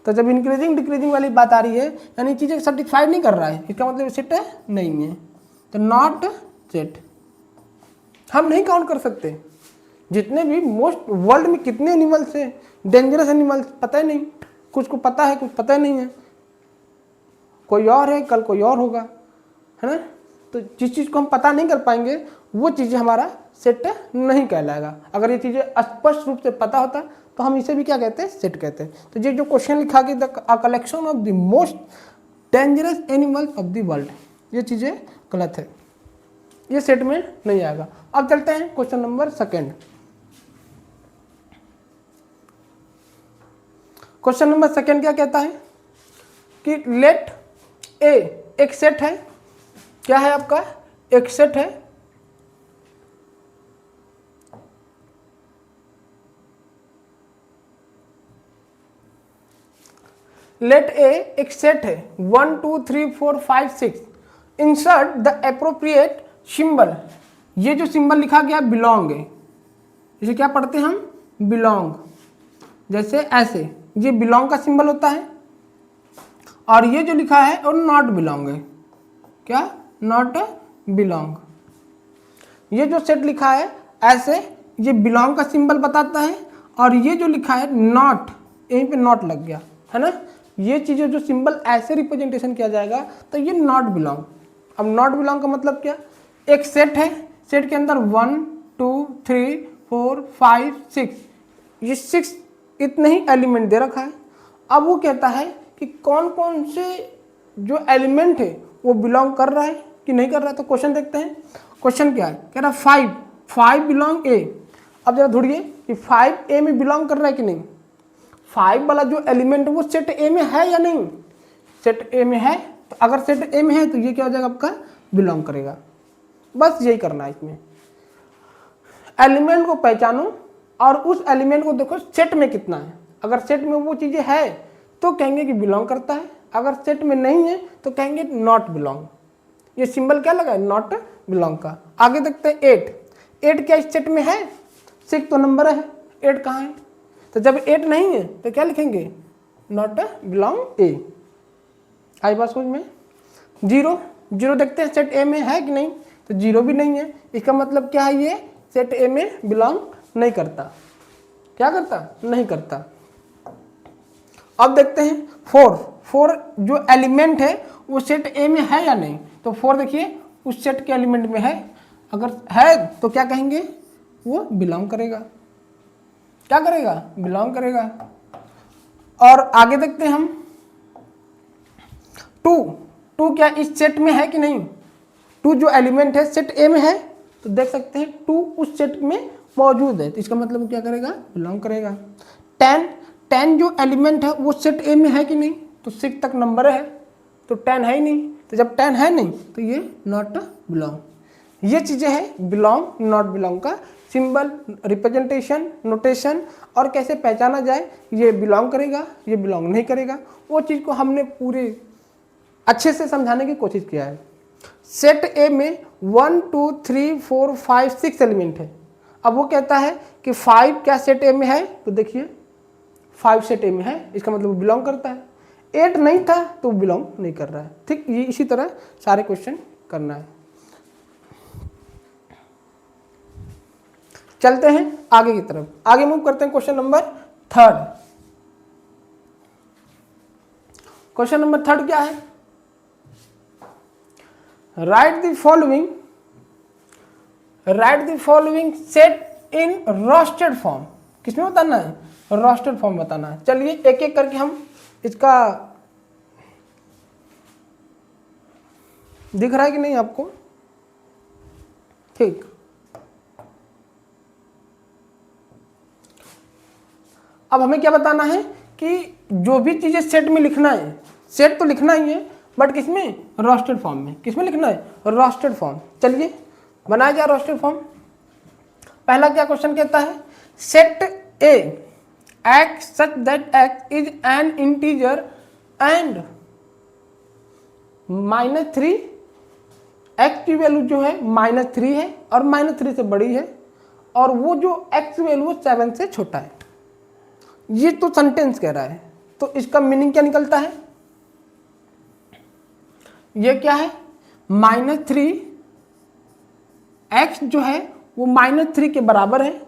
तो जब इंक्रीजिंग डिक्रीजिंग वाली बात आ रही है, यानी चीज़ें सेटिस्फाइड नहीं कर रहा है, इसका मतलब सेट नहीं है, तो नॉट सेट। हम नहीं काउंट कर सकते जितने भी मोस्ट वर्ल्ड में कितने एनिमल्स हैं, डेंजरस एनिमल्स, पता ही नहीं। कुछ को पता है, कुछ पता ही नहीं है। कोई और है, कल कोई और होगा, है ना। तो जिस चीज़ को हम पता नहीं कर पाएंगे वो चीज़ें हमारा सेट नहीं कहलाएगा। अगर ये चीज़ें स्पष्ट रूप से पता होता तो हम इसे भी क्या कहते हैं? सेट कहते हैं। तो ये जो क्वेश्चन लिखा कि the collection of the most dangerous animals of the world, ये चीज़ें गलत है, ये सेट में नहीं आएगा। अब चलते हैं क्वेश्चन नंबर 2। क्वेश्चन नंबर 2 क्या कहता है कि लेट ए, एक सेट है, क्या है आपका? एक सेट है लेट ए, एक सेट है 1 2 3 4 5 6, इंसर्ट द एप्रोप्रिएट सिंबल। ये जो सिंबल लिखा गया बिलोंग है, इसे क्या पढ़ते हैं हम? बिलोंग। जैसे ऐसे, ये बिलोंग का सिंबल होता है, और ये जो लिखा है और नॉट बिलोंग है। क्या? Not belong. ये जो सेट लिखा है ऐसे, ये बिलोंग का सिंबल बताता है, और ये जो लिखा है नॉट, यहीं पे नॉट लग गया है ना। ये चीज़ें जो सिंबल ऐसे रिप्रेजेंटेशन किया जाएगा तो ये नॉट बिलोंग। अब नॉट बिलोंग का मतलब क्या? एक सेट है, सेट के अंदर 1 2 3 4 5 6, ये 6 इतने ही एलिमेंट दे रखा है। अब वो कहता है कि कौन कौन से जो एलिमेंट है वो बिलोंग कर रहा है कि नहीं कर रहा है। तो क्वेश्चन देखते हैं। क्वेश्चन क्या है? कह रहा 5 बिलोंग ए। अब जरा ढूंढिए कि 5 ए में बिलोंग कर रहा है कि नहीं। 5 वाला जो एलिमेंट वो सेट ए में है या नहीं? सेट ए में है, तो अगर सेट ए में है तो ये क्या हो जाएगा? आपका बिलोंग करेगा। बस यही करना है इसमें। एलिमेंट को पहचानो और उस एलिमेंट को देखो सेट में कितना है। अगर सेट में वो चीज़ें है तो कहेंगे कि बिलोंग करता है, अगर सेट में नहीं है तो कहेंगे नॉट बिलोंग। ये सिंबल क्या लगा है? नॉट बिलोंग का। आगे देखते हैं 8 क्या इस सेट में है? 6 तो नंबर है, 8 कहाँ है? तो जब 8 नहीं है तो क्या लिखेंगे? नॉट बिलोंग ए। आई बात समझ में? 0 देखते हैं सेट ए में है कि नहीं, तो 0 भी नहीं है। इसका मतलब क्या है? ये सेट ए में बिलोंग नहीं करता। क्या करता? नहीं करता। अब देखते हैं 4 जो एलिमेंट है वो सेट ए में है या नहीं। तो 4 देखिए उस सेट के एलिमेंट में है, अगर है तो क्या कहेंगे? वो बिलोंग करेगा। क्या करेगा? बिलोंग करेगा। और आगे देखते हैं हम 2 क्या इस सेट में है कि नहीं। 2 जो एलिमेंट है सेट ए में है, तो देख सकते हैं 2 उस सेट में मौजूद है, तो इसका मतलब क्या करेगा? बिलोंग करेगा। 10 जो एलिमेंट है वो सेट ए में है कि नहीं, तो 6 तक नंबर है, तो 10 है ही नहीं। तो जब 10 है नहीं तो ये नॉट बिलोंग। ये चीज़ें हैं बिलोंग नॉट बिलोंग का सिंबल, रिप्रेजेंटेशन, नोटेशन, और कैसे पहचाना जाए ये बिलोंग करेगा, ये बिलोंग नहीं करेगा। वो चीज़ को हमने पूरे अच्छे से समझाने की कोशिश किया है। सेट ए में 1 2 3 4 5 6 एलिमेंट है। अब वो कहता है कि 5 क्या सेट ए में है, तो देखिए 5 सेट ए में है, इसका मतलब वो बिलोंग करता है। 8 नहीं था तो बिलोंग नहीं कर रहा है। ठीक, ये इसी तरह सारे क्वेश्चन करना है। चलते हैं आगे की तरफ, आगे मूव करते हैं। Question number 3। क्वेश्चन नंबर 3 क्या है? Right the following set in roasted form. किसमें बताना है? रोस्टेड फॉर्म बताना है। चलिए एक एक करके हम इसका, दिख रहा है कि नहीं आपको? ठीक, अब हमें क्या बताना है कि जो भी चीजें सेट में लिखना है, सेट तो लिखना ही है बट किसमें? रोस्टेड फॉर्म में। किसमें लिखना है? Roasted form. चलिए बनाया जाए रोस्टेड फॉर्म। पहला क्या क्वेश्चन कहता है? Set A x such that X is an integer and -3, x की वैल्यू जो है -3 है और -3 से बड़ी है, और वो जो एक्स वैल्यू 7 से छोटा है। ये तो सेंटेंस कह रहा है, तो इसका मीनिंग क्या निकलता है? ये क्या है? -3, एक्स जो है वो -3 के बराबर है।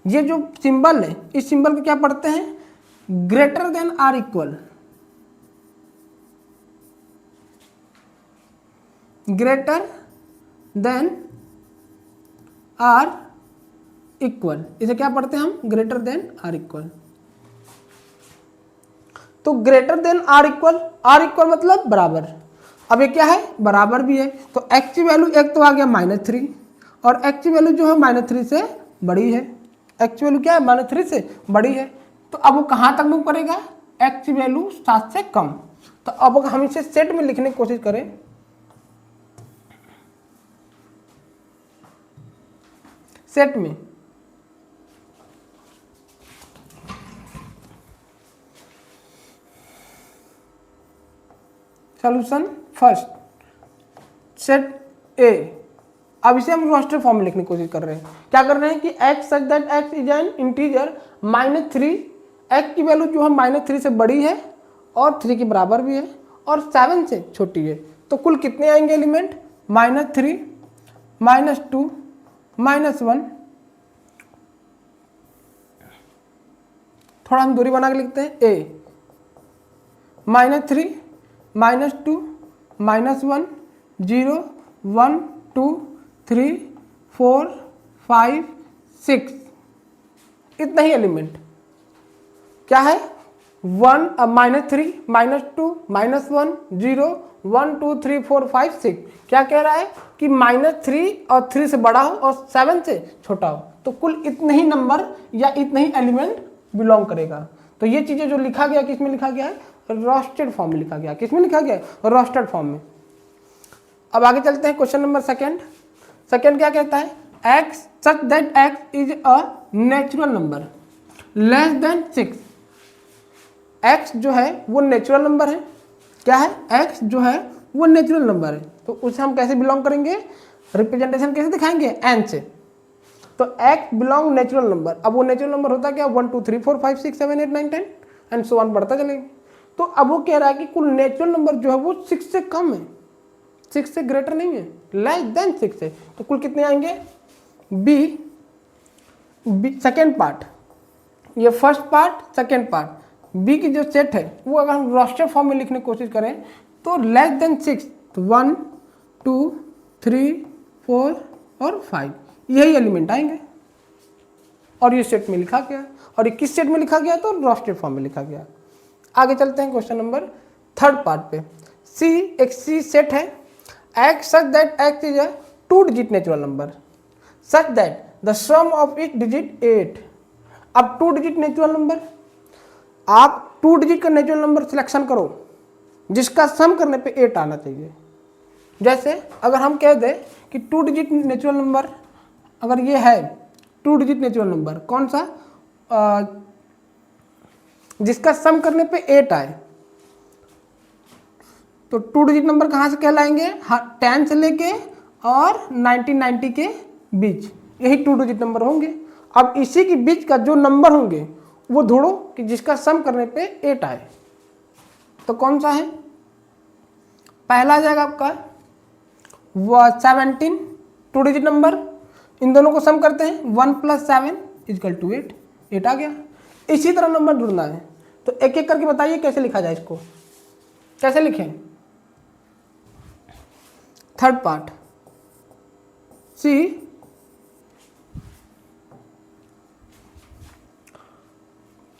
ये जो सिंबल है, इस सिंबल को क्या पढ़ते हैं? Greater than or equal, greater than or equal, इसे क्या पढ़ते हैं हम? Greater than or equal. तो ग्रेटर देन आर इक्वल मतलब बराबर। अब ये क्या है? बराबर भी है, तो एक्स की वैल्यू एक तो आ गया -3 और एक्स की वैल्यू जो है -3 से बड़ी है। एक्स की वैल्यू क्या है? -3 से बड़ी है। तो अब वो कहाँ तक मूव करेगा? एक्स की वैल्यू 7 से कम। तो अब अगर हम इसे सेट में लिखने की कोशिश करें, सेट में सॉल्यूशन फर्स्ट, सेट ए। अब इसे हम रोस्टेड फॉर्म में लिखने की कोशिश कर रहे हैं। क्या कर रहे हैं कि x such that X is an integer -3, x की वैल्यू जो है -3 से बड़ी है और 3 के बराबर भी है और 7 से छोटी है। तो कुल कितने आएंगे एलिमेंट? -3, -2, -1। थोड़ा हम दूरी बना के लिखते हैं। ए -3, -2, -1, 0, 1, 2, 3, 4, 5, 6, इतना ही एलिमेंट। क्या है? -3, -2, -1, 0, 1, 2, 3, 4, 5, 6। क्या कह रहा है कि -3 और 3 से बड़ा हो और 7 से छोटा हो। तो कुल इतने ही नंबर या इतने ही एलिमेंट बिलोंग करेगा। तो ये चीजें जो लिखा गया, किसमें लिखा गया है? रोस्टेड फॉर्म में लिखा गया। किसमें लिखा गया है? रोस्टेड फॉर्म में। अब आगे चलते हैं क्वेश्चन नंबर सेकंड। सेकंड क्या कहता है? X such that X is a natural number less than 6। X जो है वो नेचुरल नंबर है। क्या है? एक्स जो है वो नेचुरल नंबर है। तो उसे हम कैसे बिलोंग करेंगे? रिप्रेजेंटेशन कैसे दिखाएंगे? एन से। तो एक्स बिलोंग नेचुरल नंबर। अब वो नेचुरल नंबर होता क्या? 1, 2, 3, 4, 5, 6, 7, 8, 9, 10 एंड सो ऑन बढ़ता चलेगा। तो अब वो कह रहा है कि कुल नेचुरल नंबर जो है वो 6 से कम है, 6 से ग्रेटर नहीं है, लेस देन 6 है। तो कुल कितने आएंगे? बी सेकेंड पार्ट, ये first part second part, B की जो सेट है वो अगर हम रोस्टेड फॉर्म में लिखने की कोशिश करें तो लेस देन 6, तो 1, 2, 3, 4 और 5 यही एलिमेंट आएंगे। और ये सेट में लिखा गया, और ये किस सेट में लिखा गया? तो रोस्टेड फॉर्म में लिखा गया। आगे चलते हैं क्वेश्चन नंबर थर्ड पार्ट पे। सी एक सी सेट है, X such that X is a 2 digit natural number such that the sum of it digit 8। अब 2 डिजिट नेचुरल नंबर, आप 2 डिजिट का नेचुरल नंबर सिलेक्शन करो जिसका सम करने पे 8 आना चाहिए। जैसे अगर हम कह दें कि 2 डिजिट नेचुरल नंबर अगर ये है 2 डिजिट नेचुरल नंबर, कौन सा? जिसका सम करने पे 8 आए, तो 2 डिजिट नंबर कहाँ से कहलाएंगे? 10 से लेके और 1990 के बीच, यही 2 डिजिट नंबर होंगे। अब इसी के बीच का जो नंबर होंगे वो ढूंढो कि जिसका सम करने पे 8 आए। तो कौन सा है? पहला आ जाएगा आपका 17, 2 डिजिट नंबर। इन दोनों को सम करते हैं, 1 + 7 = 8, 8 आ गया। इसी तरह नंबर ढूंढना है। तो एक एक करके बताइए कैसे लिखा जाए इसको, कैसे लिखें? थर्ड पार्ट,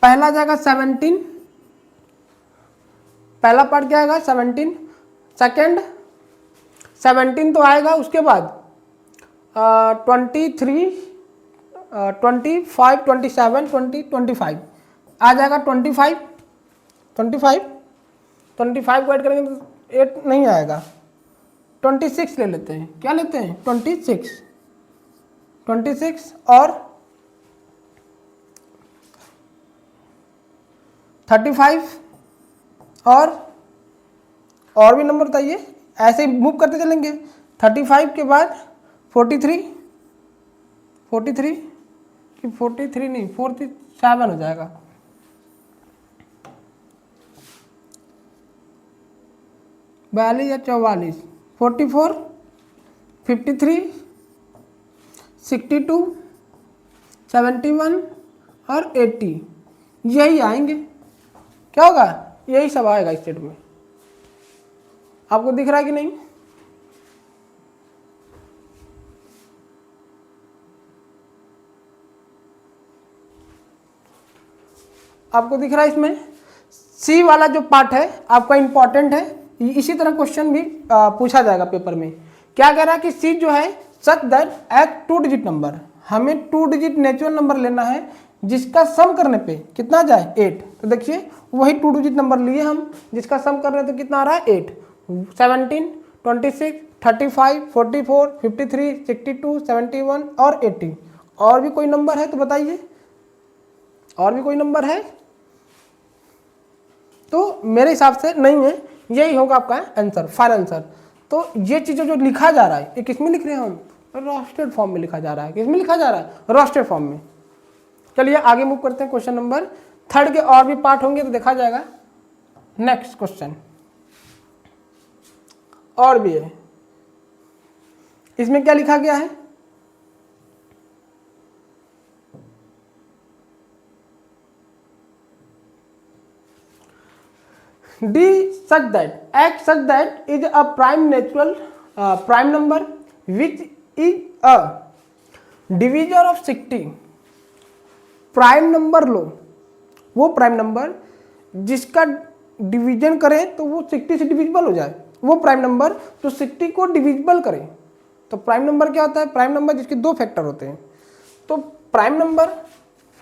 पहला जाएगा 17, पहला पार्ट क्या आएगा 17, सेकेंड 17 तो आएगा, उसके बाद 23, 25, 27, 20, 25 आ जाएगा 25 को ऐड करेंगे तो 8 नहीं आएगा, 26 ले लेते हैं। क्या लेते हैं 26 और 35 और भी नंबर बताइए, ऐसे ही मूव करते चलेंगे। 35 के बाद 43 कि 43 नहीं 47 हो जाएगा। 42 या 44, 44, 53, 62, 71 और 80 यही आएंगे। क्या होगा, यही सब आएगा इस सेट में। आपको दिख रहा है कि नहीं? आपको दिख रहा है? इसमें सी वाला जो पार्ट है आपका इंपॉर्टेंट है, इसी तरह क्वेश्चन भी पूछा जाएगा पेपर में। क्या कह रहा है कि सी जो है such that at 2 digit number, हमें 2 डिजिट नेचुरल नंबर लेना है जिसका सम करने पे कितना जाए 8। तो देखिए वही 2 डिजिट नंबर लिए हम, जिसका सम कर रहे हैं तो कितना आ रहा है 8, 17, 26, 35, 44, 53, 62, 71 और 80। और भी कोई नंबर है तो बताइए, और भी कोई नंबर है? तो मेरे हिसाब से नहीं है, यही होगा आपका आंसर, फाइनल आंसर। तो ये चीजें जो लिखा जा रहा है ये किसमें लिख रहे हैं हम? रोस्टेड फॉर्म में लिखा जा रहा है। किसमें लिखा जा रहा है? रोस्टेड फॉर्म में। चलिए आगे मूव करते हैं। क्वेश्चन नंबर 3 के और भी पार्ट होंगे तो देखा जाएगा। नेक्स्ट क्वेश्चन और भी है, इसमें क्या लिखा गया है? D such that x such that is a prime natural prime number which is a divisor of 60। Prime number लो, वो प्राइम नंबर जिसका डिवीजन करें तो वो 60 से डिविजिबल हो जाए, वो प्राइम नंबर जो 60 को डिविजिबल करे। तो प्राइम नंबर क्या होता है? प्राइम नंबर जिसके 2 फैक्टर होते हैं। तो prime number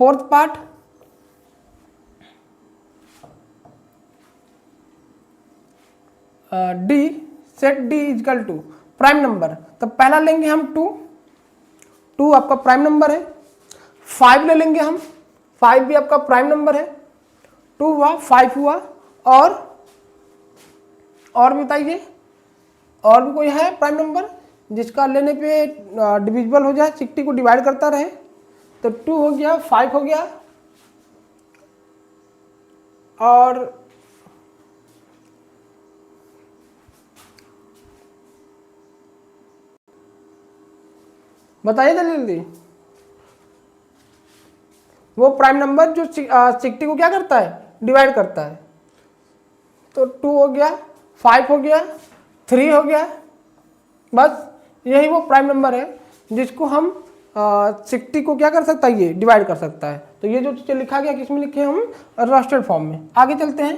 fourth part D set D is equal to prime number. तो पहला लेंगे हम 2 आपका प्राइम नंबर है। 5 ले लेंगे हम, 5 भी आपका प्राइम नंबर है। 2 हुआ, 5 हुआ, और बताइए और भी कोई है प्राइम नंबर जिसका लेने पे डिविजिबल हो जाए, 60 को डिवाइड करता रहे। तो 2 हो गया, 5 हो गया, और बताइए जल्दी जल्दी। वो प्राइम नंबर जो 60 को क्या करता है? डिवाइड करता है। तो 2 हो गया, 5 हो गया, 3 हो गया, बस यही वो प्राइम नंबर है जिसको हम 60 को क्या कर सकता है? ये डिवाइड कर सकता है। तो ये जो चीज़ें लिखा गया किसमें लिखे हम? रोस्टेड फॉर्म में। आगे चलते हैं।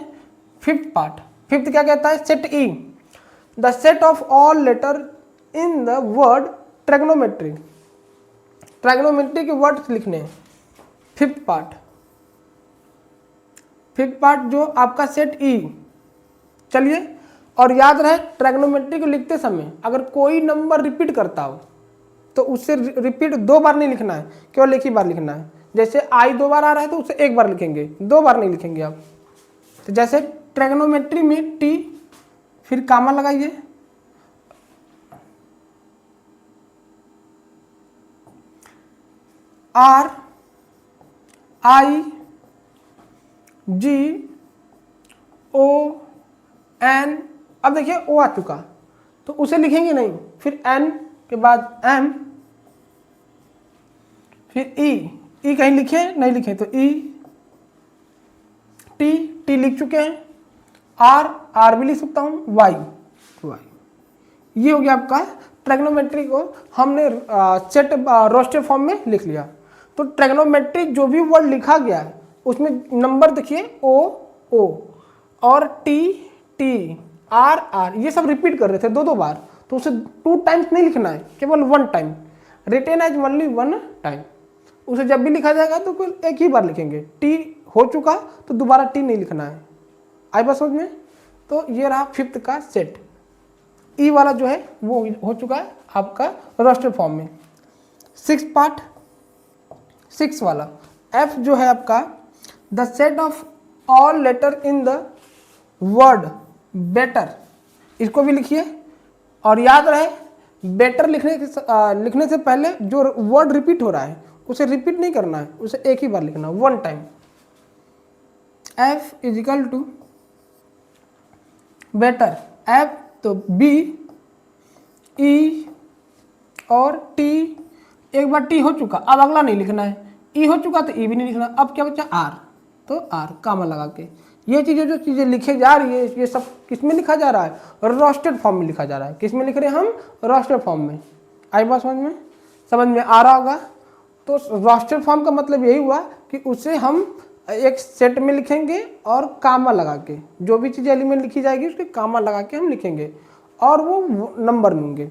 5th पार्ट, 5th क्या कहता है? Set E the set of all letter in the word trigonometry. Trigonometry के वर्ड्स लिखने हैं। 5th पार्ट जो आपका सेट ई। चलिए, और याद रहे ट्रिग्नोमेट्री को लिखते समय अगर कोई नंबर रिपीट करता हो तो उससे रिपीट 2 बार नहीं लिखना है, केवल एक ही बार लिखना है। जैसे आई 2 बार आ रहा है तो उसे 1 बार लिखेंगे, 2 बार नहीं लिखेंगे आप। तो जैसे ट्रिग्नोमेट्री में टी, फिर कामा लगाइए, R I G O N। अब देखिए O आ चुका तो उसे लिखेंगे नहीं, फिर N के बाद M, फिर E कहीं लिखे नहीं लिखे तो E, T लिख चुके हैं, R भी लिख सकता हूँ, Y। ये हो गया आपका ट्रिग्नोमेट्री को हमने सेट रोस्टेड फॉर्म में लिख लिया। तो ट्रिग्नोमेट्री जो भी वर्ड लिखा गया है उसमें नंबर देखिए ओ ओ और टी टी आर आर, ये सब रिपीट कर रहे थे दो बार, तो उसे 2 टाइम्स नहीं लिखना है, केवल 1 time, written as only 1 time. उसे जब भी लिखा जाएगा तो कोई एक ही बार लिखेंगे, टी हो चुका तो दोबारा टी नहीं लिखना है। आई बात समझ में? तो ये रहा 5th का सेट। ई वाला जो है वो हो चुका है आपका रोस्टर फॉर्म में। 6 पार्ट, 6 वाला एफ जो है आपका the set of all letter in the word better, इसको भी लिखिए और याद रहे बेटर लिखने से पहले जो वर्ड रिपीट हो रहा है उसे रिपीट नहीं करना है, उसे एक ही बार लिखना, 1 time. F is equal to better, F तो बी ई और टी, एक बार टी हो चुका, अब अगला नहीं लिखना है, ई हो चुका तो ई भी नहीं लिखना, अब क्या बचा आर, तो आर कामा लगा के। ये चीज़ें जो चीज़ें लिखे जा रही है ये सब किस में लिखा जा रहा है? रोस्टेड फॉर्म में लिखा जा रहा है। किस में लिख रहे हैं हम? रोस्टेड फॉर्म में। आई बात समझ में? समझ में आ रहा होगा। तो रोस्टेड फॉर्म का मतलब यही हुआ कि उसे हम एक सेट में लिखेंगे और कामा लगा के, जो भी चीज़ एलिमेंट लिखी जाएगी उसके कामा लगा के हम लिखेंगे और वो नंबर में होंगे।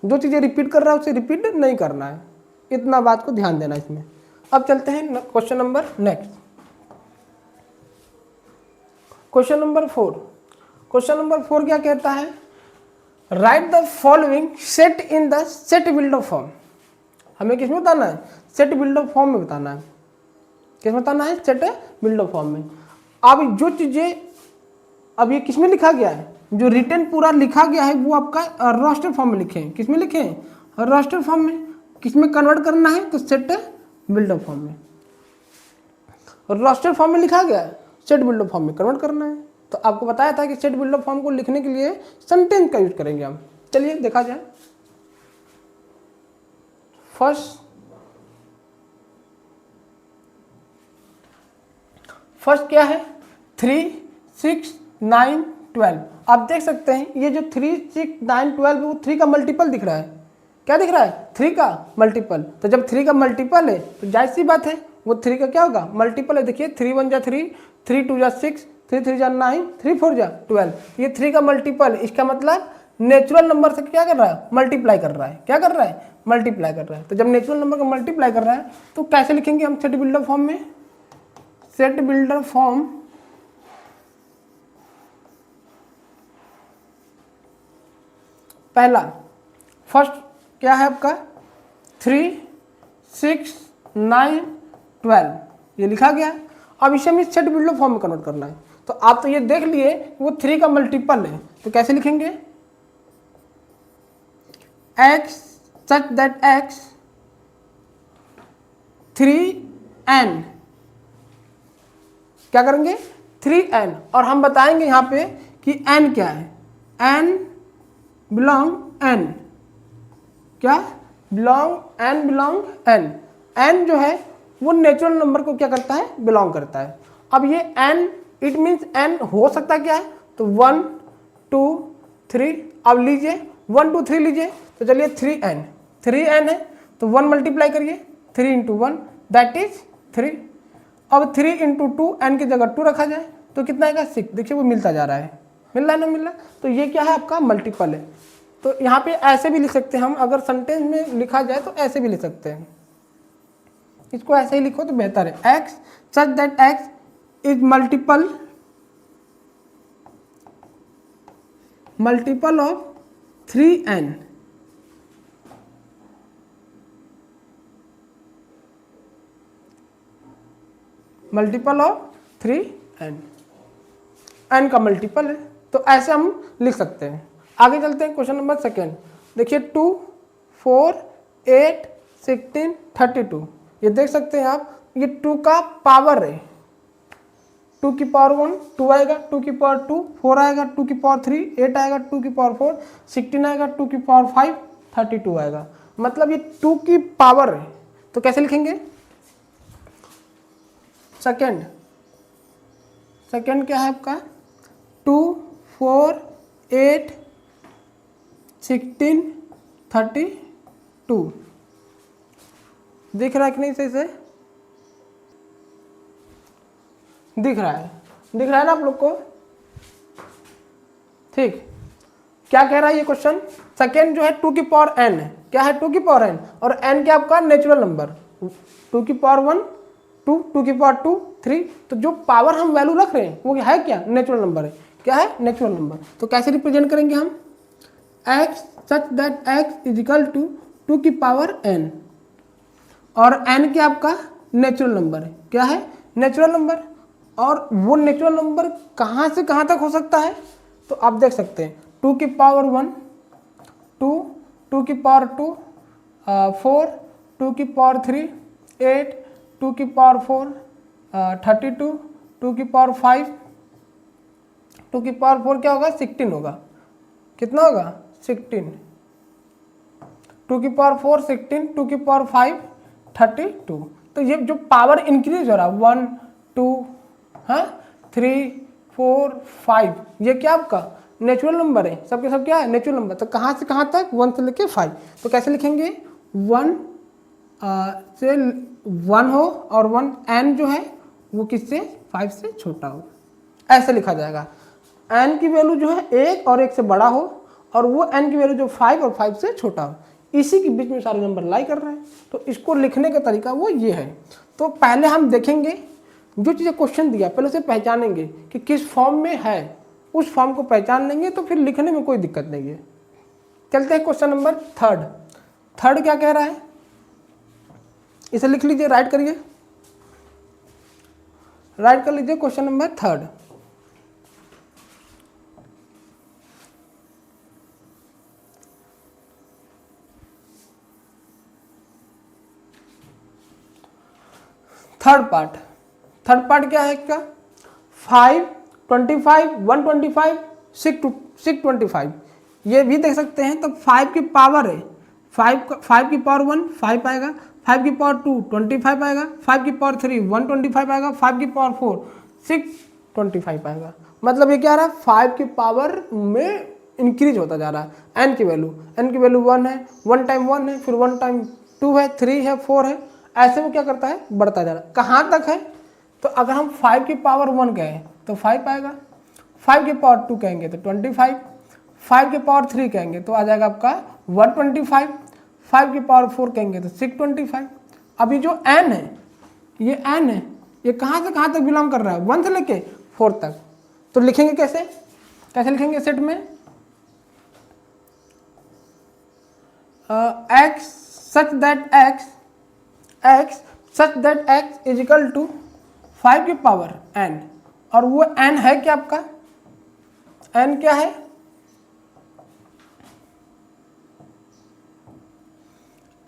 जो चीज़ें रिपीट कर रहा है उसे रिपीट नहीं करना है, इतना बात को ध्यान देना इसमें। अब चलते हैं question number next, question number 4। Question number 4 क्या कहता है? Right the following set in the set builder form. हमें किस में बताना है? सेट बिल्डर फॉर्म में बताना है। किस में बताना है? सेट बिल्डर फॉर्म में। अब जो चीजें अब ये किस में लिखा गया है, जो रिटर्न पूरा लिखा गया है वो आपका रोस्टर फॉर्म में लिखें। किस में लिखें? रोस्टर फॉर्म में। किस में कन्वर्ट करना है? तो सेट बिल्डर फॉर्म में। रोस्टर फॉर्म में लिखा गया है, सेट बिल्डर फॉर्म में कन्वर्ट करना है। तो आपको बताया था कि सेट बिल्डर फॉर्म को लिखने के लिए सेंटेंस का यूज करेंगे हम। चलिए देखा जाए। फर्स्ट क्या है? 3, 6, 9, 12। आप देख सकते हैं ये जो 3, 6, 9, 12 वो 3 का मल्टीपल दिख रहा है। क्या दिख रहा है? 3 का मल्टीपल। तो जब 3 का मल्टीपल है तो जाहिर सी बात है वो 3 का क्या होगा? मल्टीपल है। देखिए 3 1 जा 3, 3 2 जा 6, 3 3 जा 9, 3 4 जा 12। ये 3 का मल्टीपल, इसका मतलब नेचुरल नंबर से क्या कर रहा है? मल्टीप्लाई कर रहा है। क्या कर रहा है? मल्टीप्लाई कर रहा है। तो जब नेचुरल नंबर का मल्टीप्लाई कर रहा है तो कैसे लिखेंगे हम सेट बिल्डर फॉर्म में? सेट बिल्डर फॉर्म पहला फर्स्ट क्या है आपका? 3, 6, 9, 12 ये लिखा गया। अब इसे हमें सेट बिल्डर फॉर्म में कन्वर्ट करना है। तो आप तो ये देख लिए वो 3 का मल्टीपल है, तो कैसे लिखेंगे? x such that x 3n, क्या करेंगे? 3n। और हम बताएंगे यहाँ पे कि n क्या है? n बिलोंग n, क्या belong? n belong n। n जो है वो नेचुरल नंबर को क्या करता है? बिलोंग करता है। अब ये n इट मीन्स n हो सकता क्या है? तो 1 2 3। अब लीजिए 1 2 3 लीजिए, तो चलिए 3n है तो 1 मल्टीप्लाई करिए, 3 इंटू 1 दैट इज 3। अब 3 इंटू 2 n की जगह 2 रखा जाए तो कितना आएगा? 6। देखिए वो मिलता जा रहा है, मिल रहा है ना मिल रहा है? तो ये क्या है? आपका मल्टीपल है। तो यहाँ पे ऐसे भी लिख सकते हैं हम, अगर सेंटेंस में लिखा जाए तो ऐसे भी लिख सकते हैं। इसको ऐसे ही लिखो तो बेहतर है। x such that x is multiple of 3n। Multiple of 3n, n का मल्टीपल है, तो ऐसे हम लिख सकते हैं। आगे चलते हैं क्वेश्चन नंबर 2। देखिए 2, 4, 8, 16, 32 ये देख सकते हैं आप, ये 2 का पावर है। 2 की पावर 1 2 आएगा, 2 की पावर 2 4 आएगा, 2 की पावर 3 8 आएगा, 2 की पावर 4 16 आएगा, 2 की पावर 5 32 आएगा। मतलब ये 2 की पावर है। तो कैसे लिखेंगे? सेकेंड क्या है आपका? 2, 4, 8, 16, 32 दिख रहा है कि नहीं सही से? दिख रहा है ना आप लोग को? ठीक, क्या कह रहा है ये क्वेश्चन? सेकेंड जो है 2 की पावर n है, क्या है 2 की पावर n, और n क्या आपका नेचुरल नंबर, 2 की पावर 1 2, 2 की पावर 2 3, तो जो पावर हम वैल्यू रख रहे हैं वो है क्या? नेचुरल नंबर है। क्या है? Natural number. तो कैसे रिप्रेजेंट करेंगे हम? x such that x is equal to 2 की पावर n, और n क्या आपका नेचुरल नंबर है। क्या है? Natural number. और वो नेचुरल नंबर कहाँ से कहाँ तक हो सकता है? तो आप देख सकते हैं 2 की पावर 1 2, 2 की पावर 2 4, 2 की पावर 3 8, 2 की पावर 4 32, 2 की पावर 5, 2 की पावर 4 क्या होगा? 16 होगा। कितना होगा? 16। 2 की पावर 4 16, 2 की पावर 5 32। तो ये जो पावर इंक्रीज हो रहा है 1 2 हाँ 3 4 5, ये क्या आपका नेचुरल नंबर है। सबके सब क्या है? Natural number. तो कहाँ से कहाँ तक? 1 से लेके 5। तो कैसे लिखेंगे? 1 से 1 हो और 1 n जो है वो किससे? 5 से छोटा हो, ऐसे लिखा जाएगा। n की वैल्यू जो है 1 और 1 से बड़ा हो, और वो n की वैल्यू जो 5 और 5 से छोटा हो। इसी के बीच में सारे नंबर लाई कर रहे हैं। तो इसको लिखने का तरीका वो ये है। तो पहले हम देखेंगे जो चीज़ें क्वेश्चन दिया, पहले उसे पहचानेंगे कि किस फॉर्म में है, उस फॉर्म को पहचान लेंगे तो फिर लिखने में कोई दिक्कत नहीं है। चलते हैं क्वेश्चन नंबर थर्ड क्या कह रहा है? इसे लिख लीजिए, राइट करिए, राइट कर लीजिए question number third. Third part क्या है इसका? 5 25 125 625, ये भी देख सकते हैं। तो 5 की पावर है 5 की पावर 1 5 आएगा, 5 की पावर 2 25 आएगा, 5 की पावर 3 125 आएगा, 5 की पावर 4 625 आएगा। मतलब ये क्या आ रहा है? 5 की पावर में इंक्रीज होता जा रहा है। n की वैल्यू 1 है, 1 टाइम 1 है, फिर 1 टाइम 2 है, 3 है, 4 है, ऐसे वो क्या करता है? बढ़ता जा रहा है। कहाँ तक है? तो अगर हम 5 की पावर 1 कहें तो 5 आएगा, 5 की पावर 2 कहेंगे तो 25, 5 की पावर 3 कहेंगे तो आ जाएगा आपका 125, 5 की पावर 4 कहेंगे तो 625। अभी जो n है, ये n है, ये कहाँ से कहाँ तक बिलोंग कर रहा है? 1 से लेके 4 तक। तो लिखेंगे कैसे लिखेंगे सेट में? x such that x is equal to 5 की पावर n, और वो n है क्या आपका? n क्या है?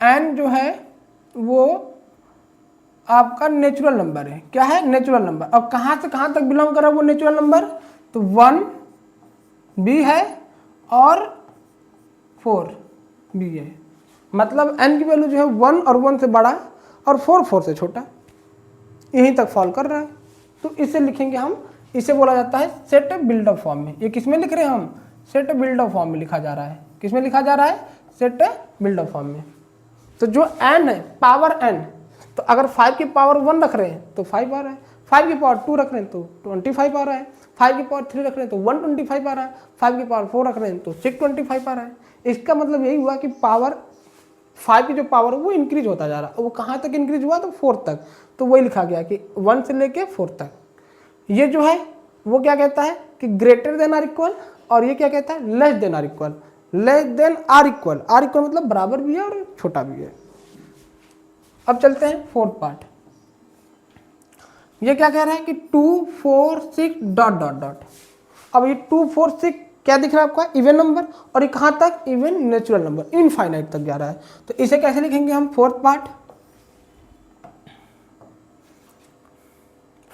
n जो है वो आपका नेचुरल नंबर है। क्या है? Natural number. अब कहाँ से कहाँ तक बिलोंग कर रहा है वो नेचुरल नंबर? तो 1 भी है और 4 भी है। मतलब n की वैल्यू जो है 1 और 1 से बड़ा और 4 से छोटा, यहीं तक फॉल कर रहा है। तो इसे लिखेंगे हम, इसे बोला जाता है सेट बिल्डअप फॉर्म में। ये किस में लिख रहे हैं हम? सेट बिल्डअप फॉर्म में लिखा जा रहा है। किस में लिखा जा रहा है? सेट बिल्डअप फॉर्म में। तो जो n है पावर n, तो अगर 5 की पावर 1 रख रहे हैं तो 5 आ रहा है, 5 की पावर 2 रख रहे हैं तो 25 आ रहा है, 5 की पावर 3 रख रहे हैं तो 125 आ रहा है, 5 की पावर 4 रख रहे हैं तो 625 आ रहा है। इसका मतलब यही हुआ कि पावर 5 की जो पावर है वो इंक्रीज होता जा रहा है। वो कहाँ तक इंक्रीज हुआ? तो 4 तक। तो वही लिखा गया कि 1 से लेके 4 तक। ये जो है वो क्या कहता है कि ग्रेटर देन आर इक्वल, और ये क्या कहता है? Less than or equal. Less than or equal मतलब बराबर भी है और छोटा भी है। अब चलते हैं फोर्थ पार्ट। ये क्या कह रहा है कि 2 4 6 डॉट डॉट डॉट। अब ये 2 4 6 क्या दिख रहा है आपका? इवन नंबर, और ये कहाँ तक? इवन नेचुरल नंबर, इनफाइनाइट तक जा रहा है। तो इसे कैसे लिखेंगे हम? फोर्थ पार्ट,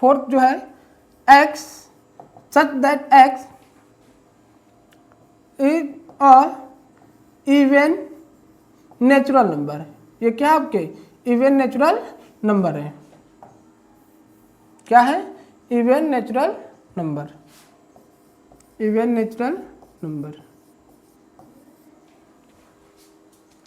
फोर्थ जो है x such that x is a even natural number. ये क्या आपके? इवन नेचुरल नंबर है। क्या है? Even natural number, even natural number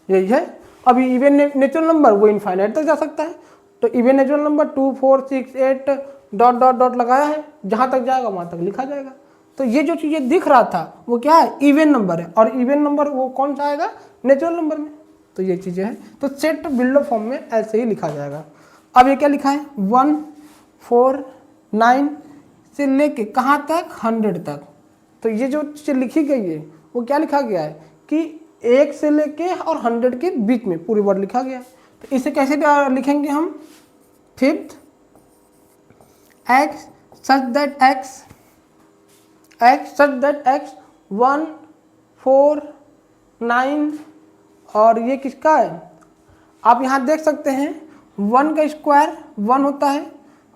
यही है। अभी इवन नेचुरल नंबर वो इनफाइनाइट तक जा सकता है। तो even natural number 2 4 6 8 dot dot dot लगाया है, जहाँ तक जाएगा वहाँ तक लिखा जाएगा। तो ये जो चीज़ें दिख रहा था वो क्या है, इवन नंबर है, और इवन नंबर वो कौन सा आएगा, नेचुरल नंबर में। तो ये चीज़ें हैं, तो सेट बिल्डर फॉर्म में ऐसे ही लिखा जाएगा। अब ये क्या लिखा है, 1 4 9 से लेके कहाँ तक, 100 तक। तो ये जो चीज़ें लिखी गई है वो क्या लिखा गया है कि 1 से लेके और 100 के बीच में पूरी वर्ड लिखा गया है। तो इसे कैसे लिखेंगे हम, fifth x such that x such that x 1 4 9, और ये किसका है, आप यहाँ देख सकते हैं 1 का स्क्वायर 1 होता है,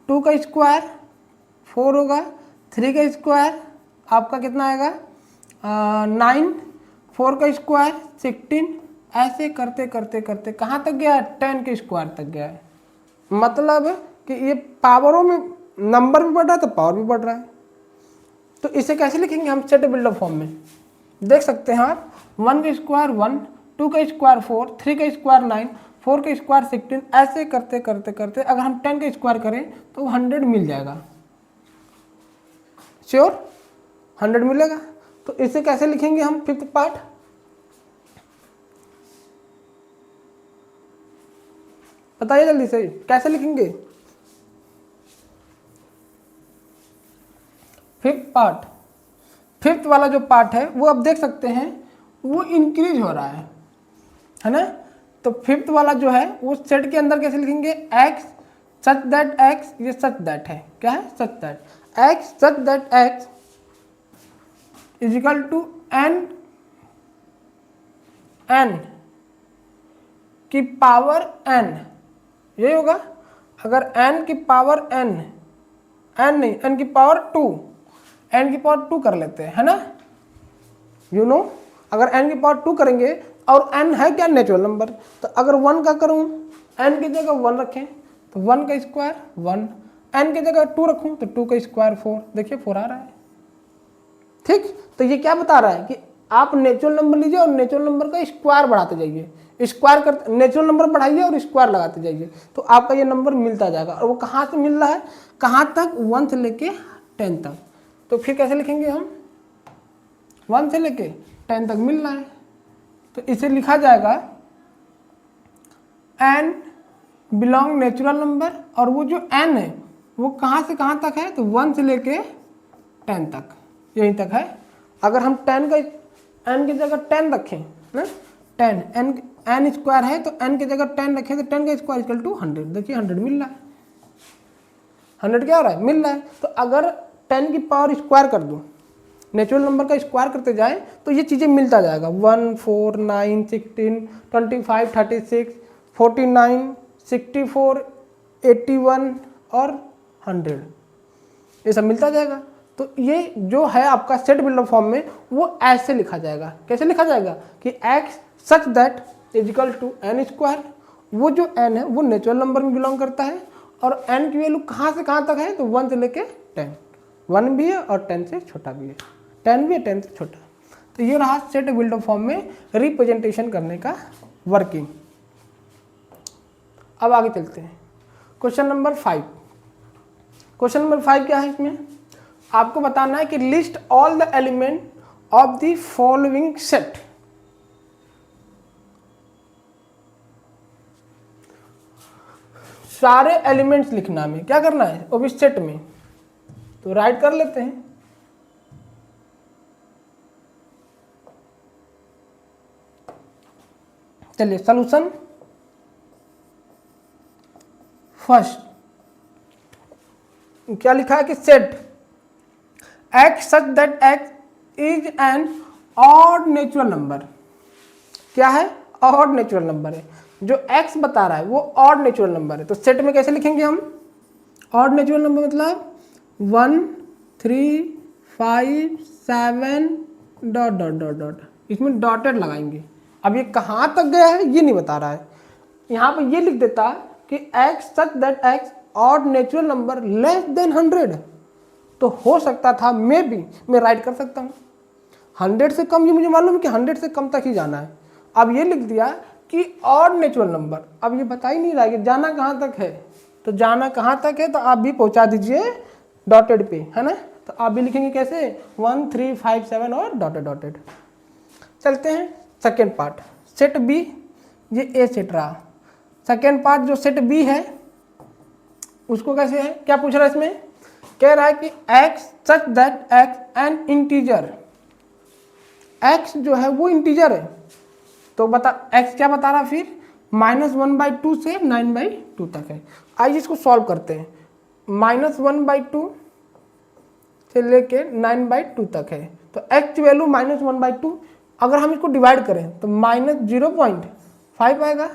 2 का स्क्वायर 4 होगा, 3 का स्क्वायर आपका कितना आएगा 9, 4 का स्क्वायर 16, ऐसे करते करते करते कहाँ तक गया है, 10 के स्क्वायर तक गया है। मतलब कि ये पावरों में नंबर भी बढ़ रहा है तो पावर भी बढ़ रहा है। तो इसे कैसे लिखेंगे हम, सेट बिल्डर फॉर्म में देख सकते हैं आप, 1 का स्क्वायर 1, 2 का स्क्वायर 4, 3 का स्क्वायर 9, 4 का स्क्वायर 16, ऐसे करते करते करते अगर हम 10 का स्क्वायर करें तो 100 मिल जाएगा, श्योर 100 मिलेगा। तो इसे कैसे लिखेंगे हम, फिफ्थ पार्ट, बताइए जल्दी से कैसे लिखेंगे। फिफ्थ पार्ट, फिफ्थ वाला जो पार्ट है वो आप देख सकते हैं वो इंक्रीज हो रहा है ना। तो फिफ्थ वाला जो है वो सेट के अंदर कैसे लिखेंगे, x सच दैट x, ये सच दैट है, क्या है such that, x such that x is equal to n की पावर n, यही होगा। अगर n की पावर n नहीं, n की पावर 2, n की पावर 2 कर लेते हैं, है ना, यू नो। अगर n की पावर 2 करेंगे, और n है क्या, नेचुरल नंबर, तो अगर 1 का करूं, n की जगह 1 रखें तो 1 का स्क्वायर 1, n की जगह 2 रखूं तो 2 का स्क्वायर 4, देखिए 4 आ रहा है, ठीक। तो ये क्या बता रहा है कि आप नेचुरल नंबर लीजिए और नेचुरल नंबर का स्क्वायर बढ़ाते जाइए, स्क्वायर कर नेचुरल नंबर बढ़ाइए और स्क्वायर लगाते जाइए, तो आपका ये नंबर मिलता जाएगा। और वो कहाँ से मिल रहा है, कहाँ तक, 1 से लेके 10 तक। तो फिर कैसे लिखेंगे हम, 1 से लेके 10 तक मिल रहा है, तो इसे लिखा जाएगा n बिलोंग नेचुरल नंबर, और वो जो n है वो कहाँ से कहाँ तक है, तो 1 से लेके 10 तक, यहीं तक है। अगर हम 10 का n की जगह 10 रखें ना, 10 n स्क्वायर है तो n की जगह 10 रखें तो 10 का स्क्वायर इक्वल टू 100, देखिए 100 मिल रहा है, 100 क्या हो रहा है, मिल रहा है। तो अगर 10 की पावर स्क्वायर कर दूं, नेचुरल नंबर का स्क्वायर करते जाए तो ये चीज़ें मिलता जाएगा, 1 4 9 16 25 36 49 64 81 और 100, ये सब मिलता जाएगा। तो ये जो है आपका सेट बिल्डर फॉर्म में वो ऐसे लिखा जाएगा, कैसे लिखा जाएगा कि x such that is equal to n square, वो जो n है वो नेचुरल नंबर में बिलोंग करता है, और n की वैल्यू कहाँ से कहाँ तक है, तो 1 से लेके 10, 1 भी है और 10 से छोटा भी है, 10 भी है 10 से छोटा। तो ये रहा सेट बिल्डर फॉर्म में रिप्रेजेंटेशन करने का वर्किंग। अब आगे चलते हैं, क्वेश्चन नंबर 5। क्वेश्चन नंबर 5 क्या है, इसमें आपको बताना है कि list all the element of the following set. सारे एलिमेंट्स लिखना में, क्या करना है, वो भी सेट में, तो राइट कर लेते हैं। चलिए सॉल्यूशन, फर्स्ट क्या लिखा है कि set x such that x is an odd natural number, क्या है, ऑड नेचुरल नंबर है, जो x बता रहा है वो ऑड नेचुरल नंबर है। तो सेट में कैसे लिखेंगे हम, ऑड नेचुरल नंबर मतलब 1 3 5 7 डॉट डॉट डॉट डॉट, इसमें डॉटेड लगाएंगे। अब ये कहाँ तक गया है ये नहीं बता रहा है, यहाँ पे ये लिख देता कि x such that x odd natural number less than 100, तो हो सकता था मे बी मैं राइट कर सकता हूँ 100 से कम, ये मुझे मालूम है कि 100 से कम तक ही जाना है। अब ये लिख दिया कि ऑड नेचुरल नंबर, अब ये बता ही नहीं रहा है कि जाना कहाँ तक है, तो जाना कहाँ तक है, तो आप भी पहुँचा दीजिए डॉटेड पे, है ना। तो आप भी लिखेंगे कैसे 1 3 5 7 और डॉटेड डॉटेड। चलते हैं सेकेंड पार्ट, सेट बी, ये ए सेट रहा। सेकेंड पार्ट जो सेट बी है उसको कैसे है, क्या पूछ रहा है इसमें, कह रहा है कि x such that x N integer, x जो है वो इंटीजर है, तो बता x क्या बता रहा फिर, -1/2 से 9/2 तक है। आइए इसको सॉल्व करते हैं। -1/2 से लेके 9/2 तक है, तो x की वैल्यू -1/2, अगर हम इसको डिवाइड करें तो -0.5 आएगा,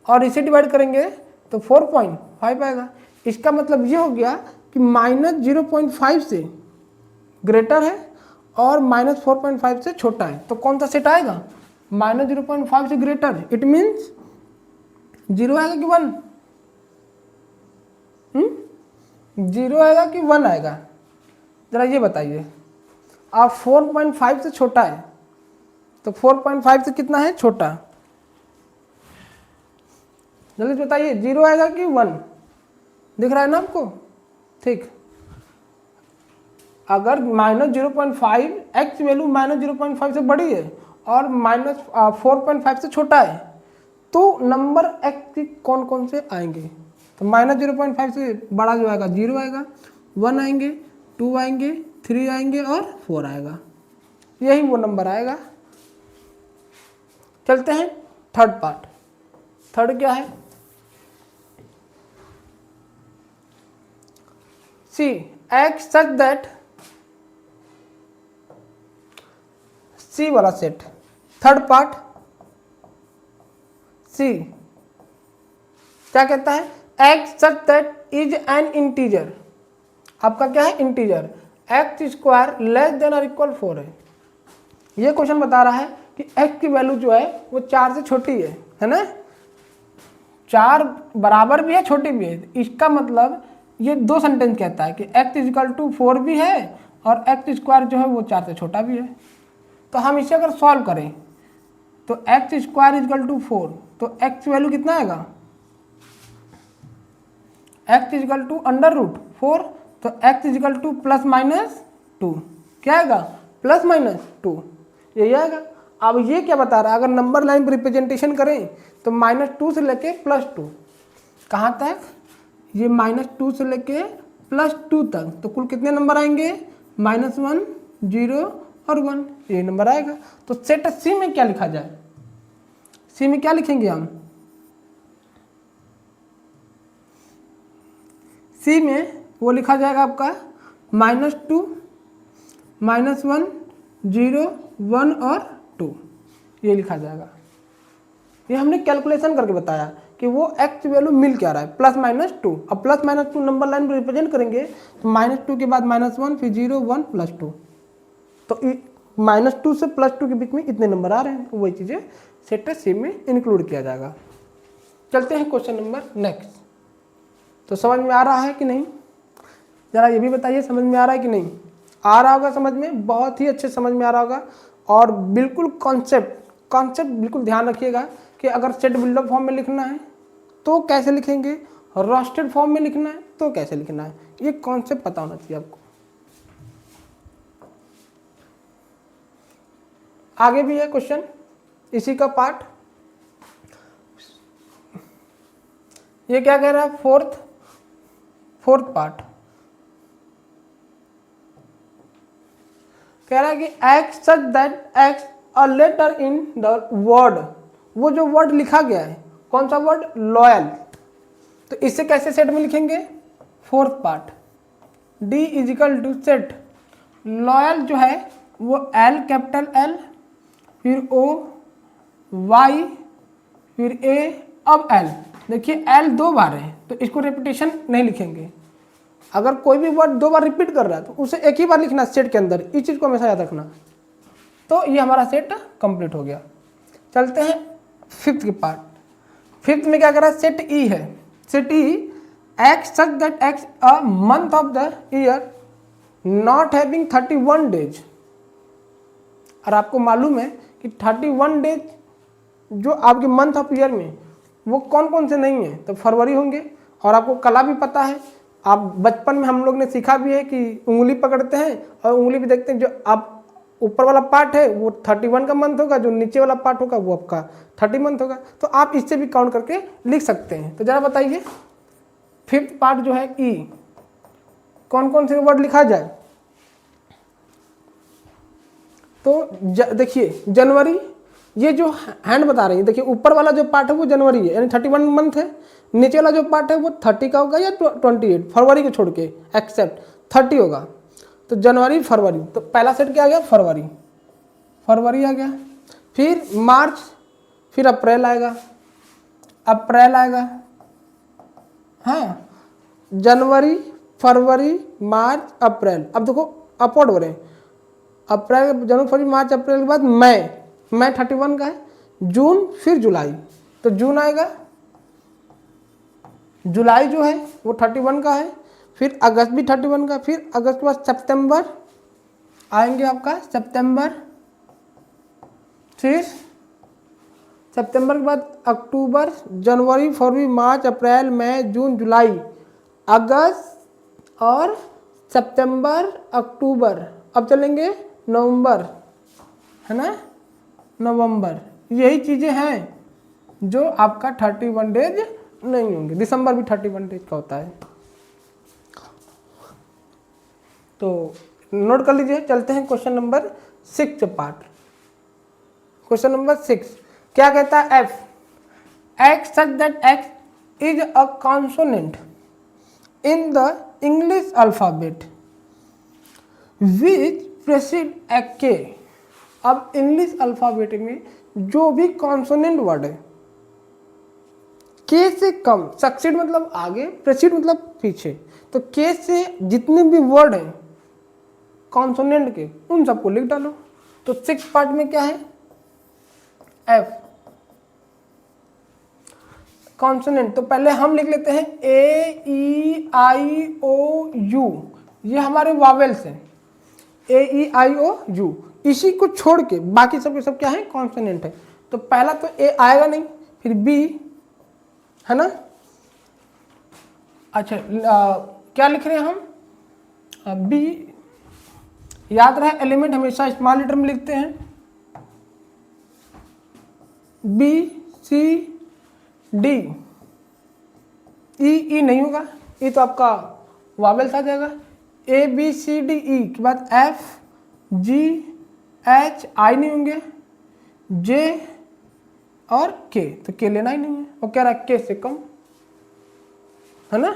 और इसे डिवाइड करेंगे तो 4.5 आएगा। इसका मतलब ये हो गया कि -0.5 से ग्रेटर है और -4.5 से छोटा है, तो कौन सा सेट आएगा, -0.5 से ग्रेटर, इट मीन्स 0 आएगा कि 1, 0 आएगा कि 1 आएगा, जरा ये बताइए। आप 4.5 से छोटा है, तो 4.5 से कितना है छोटा, जल्दी बताइए, 0 आएगा कि 1, दिख रहा है ना आपको, ठीक। अगर -0.5 x वैल्यू -0.5 से बड़ी है और -4.5 से छोटा है, तो नंबर x की कौन कौन से आएंगे, तो -0.5 से बड़ा जो आएगा 0 आएगा, 1 आएंगे, 2 आएंगे, 3 आएंगे और 4 आएगा, यही वो नंबर आएगा। चलते हैं थर्ड पार्ट। थर्ड क्या है, सी x सच दैट, सी वाला सेट, थर्ड पार्ट सी क्या कहता है, x such that is an integer, आपका क्या है इंटीजर, x² लेस देन और इक्वल 4 है। ये क्वेश्चन बता रहा है कि x की वैल्यू जो है वो 4 से छोटी है ना, 4 बराबर भी है छोटी भी है। इसका मतलब ये दो सेंटेंस कहता है कि x = 4 भी है और x² जो है वो 4 से छोटा भी है। तो हम इसे अगर सॉल्व करें तो x² = 4, तो x की वैल्यू कितना आएगा, x √4, तो x +-2, क्या आएगा +-2, यही आएगा। अब ये क्या बता रहा है, अगर नंबर लाइन पर रिप्रेजेंटेशन करें तो -2 से लेके +2, कहाँ तक, ये -2 से लेके +2 तक, तो कुल कितने नंबर आएंगे, -1, 0 और 1, ये नंबर आएगा। तो सेट सी में क्या लिखा जाए, सी में क्या लिखेंगे हम, सी में वो लिखा जाएगा आपका -2, -1, 0, 1 और 2, ये लिखा जाएगा। ये हमने कैलकुलेशन करके बताया कि वो x वैल्यू मिल क्या रहा है, +-2। अब +-2 नंबर लाइन में रिप्रेजेंट करेंगे तो -2 के बाद -1, फिर 0, 1, +2, तो -2 से +2 के बीच में इतने नंबर आ रहे हैं, तो वही चीज़ें सेट सी में इंक्लूड किया जाएगा। चलते हैं क्वेश्चन नंबर नेक्स्ट। तो समझ में आ रहा है कि नहीं, जरा ये भी बताइए समझ में आ रहा है कि नहीं, आ रहा होगा समझ में, बहुत ही अच्छे समझ में आ रहा होगा। और बिल्कुल कॉन्सेप्ट बिल्कुल ध्यान रखिएगा कि अगर सेट बिल्डअप फॉर्म में लिखना है तो कैसे लिखेंगे, रोस्टेड फॉर्म में लिखना है तो कैसे लिखना है, ये कॉन्सेप्ट पता होना चाहिए आपको। आगे भी है क्वेश्चन इसी का पार्ट, ये क्या कह रहा है, फोर्थ पार्ट कह रहा है कि x such that x a letter in the word, वो जो वर्ड लिखा गया है कौन सा वर्ड, लॉयल, तो इसे कैसे सेट में लिखेंगे, fourth part d = set loyal जो है वो L, कैपिटल L, फिर O, Y, फिर A, अब L। देखिए L 2 बार है तो इसको रिपीटेशन नहीं लिखेंगे, अगर कोई भी वर्ड 2 बार रिपीट कर रहा है तो उसे एक ही बार लिखना सेट के अंदर, इस चीज़ को हमेशा याद रखना। तो ये हमारा सेट कंप्लीट हो गया। चलते हैं फिफ्थ के पार्ट। फिफ्थ में क्या कर रहा है, सेट ई है, set E x such that x a month of the year not having 31 days. और आपको मालूम है कि 31 डेज जो आपके मंथ ऑफ ईयर में वो कौन कौन से नहीं है, तो फरवरी होंगे और आपको कला भी पता है। आप बचपन में हम लोग ने सीखा भी है कि उंगली पकड़ते हैं और उंगली भी देखते हैं, जो आप ऊपर वाला पार्ट है वो 31 का मंथ होगा, जो नीचे वाला पार्ट होगा वो आपका 30 मंथ होगा। तो आप इससे भी काउंट करके लिख सकते हैं। तो जरा बताइए 5th पार्ट जो है ई, कौन कौन से वर्ड लिखा जाए? तो देखिए जनवरी, ये जो हैंड बता रही है, देखिए ऊपर वाला जो पार्ट है वो जनवरी है, यानी 31 मंथ है। नीचे वाला जो पार्ट है वो 30 का होगा या 28, फरवरी को छोड़ के, एक्सेप्ट 30 होगा। तो जनवरी फरवरी, तो पहला सेट क्या आ गया? फरवरी, फरवरी आ गया। फिर मार्च, फिर अप्रैल आएगा, अप्रैल आएगा। हाँ, जनवरी फरवरी मार्च अप्रैल। अब देखो अपवर्ड हो रहे हैं, अप्रैल, जनवरी फरवरी मार्च अप्रैल के बाद मई, मई 31 का है। जून, फिर जुलाई, तो जून आएगा। जुलाई जो है वो 31 का है। फिर अगस्त भी 31 का। फिर अगस्त के बाद सितंबर आएंगे आपका, सितंबर। फिर सितंबर के बाद अक्टूबर, जनवरी फरवरी मार्च अप्रैल मई जून जुलाई, अगस्त और सितंबर अक्टूबर। अब चलेंगे नवंबर, है ना, नवंबर। यही चीज़ें हैं जो आपका 31 डेज नहीं होंगे। दिसंबर भी 31 डेज का होता है। तो नोट कर लीजिए। चलते हैं question number 6 part. Question number 6 क्या कहता है? F, X such that X is a consonant in the English alphabet which precede a K. अब इंग्लिश अल्फाबेट में जो भी कॉन्सोनेंट वर्ड है, के से कम, सक्सीड मतलब आगे, प्रेसिड मतलब पीछे, तो के से जितने भी वर्ड हैं कॉन्सोनेंट के, उन सबको लिख डालो। तो 6 पार्ट में क्या है? F, consonant. तो पहले हम लिख लेते हैं ए ई आई ओ यू, ये हमारे वावेल्स हैं, ए ई आई ओ यू। इसी को छोड़ के बाकी सब के सब क्या है? कॉन्सोनेंट है। तो पहला तो ए आएगा नहीं, फिर बी, है ना। अच्छा, क्या लिख रहे हैं हम? बी। याद रहे एलिमेंट हमेशा स्मॉल लेटर में लिखते हैं। बी सी डी, ई नहीं होगा, ई तो आपका वावेल्स आ जाएगा। A B C D E के बाद एफ जी एच आई नहीं होंगे, जे और के, तो के लेना ही नहीं है। वो कह रहा है के से कम, है ना।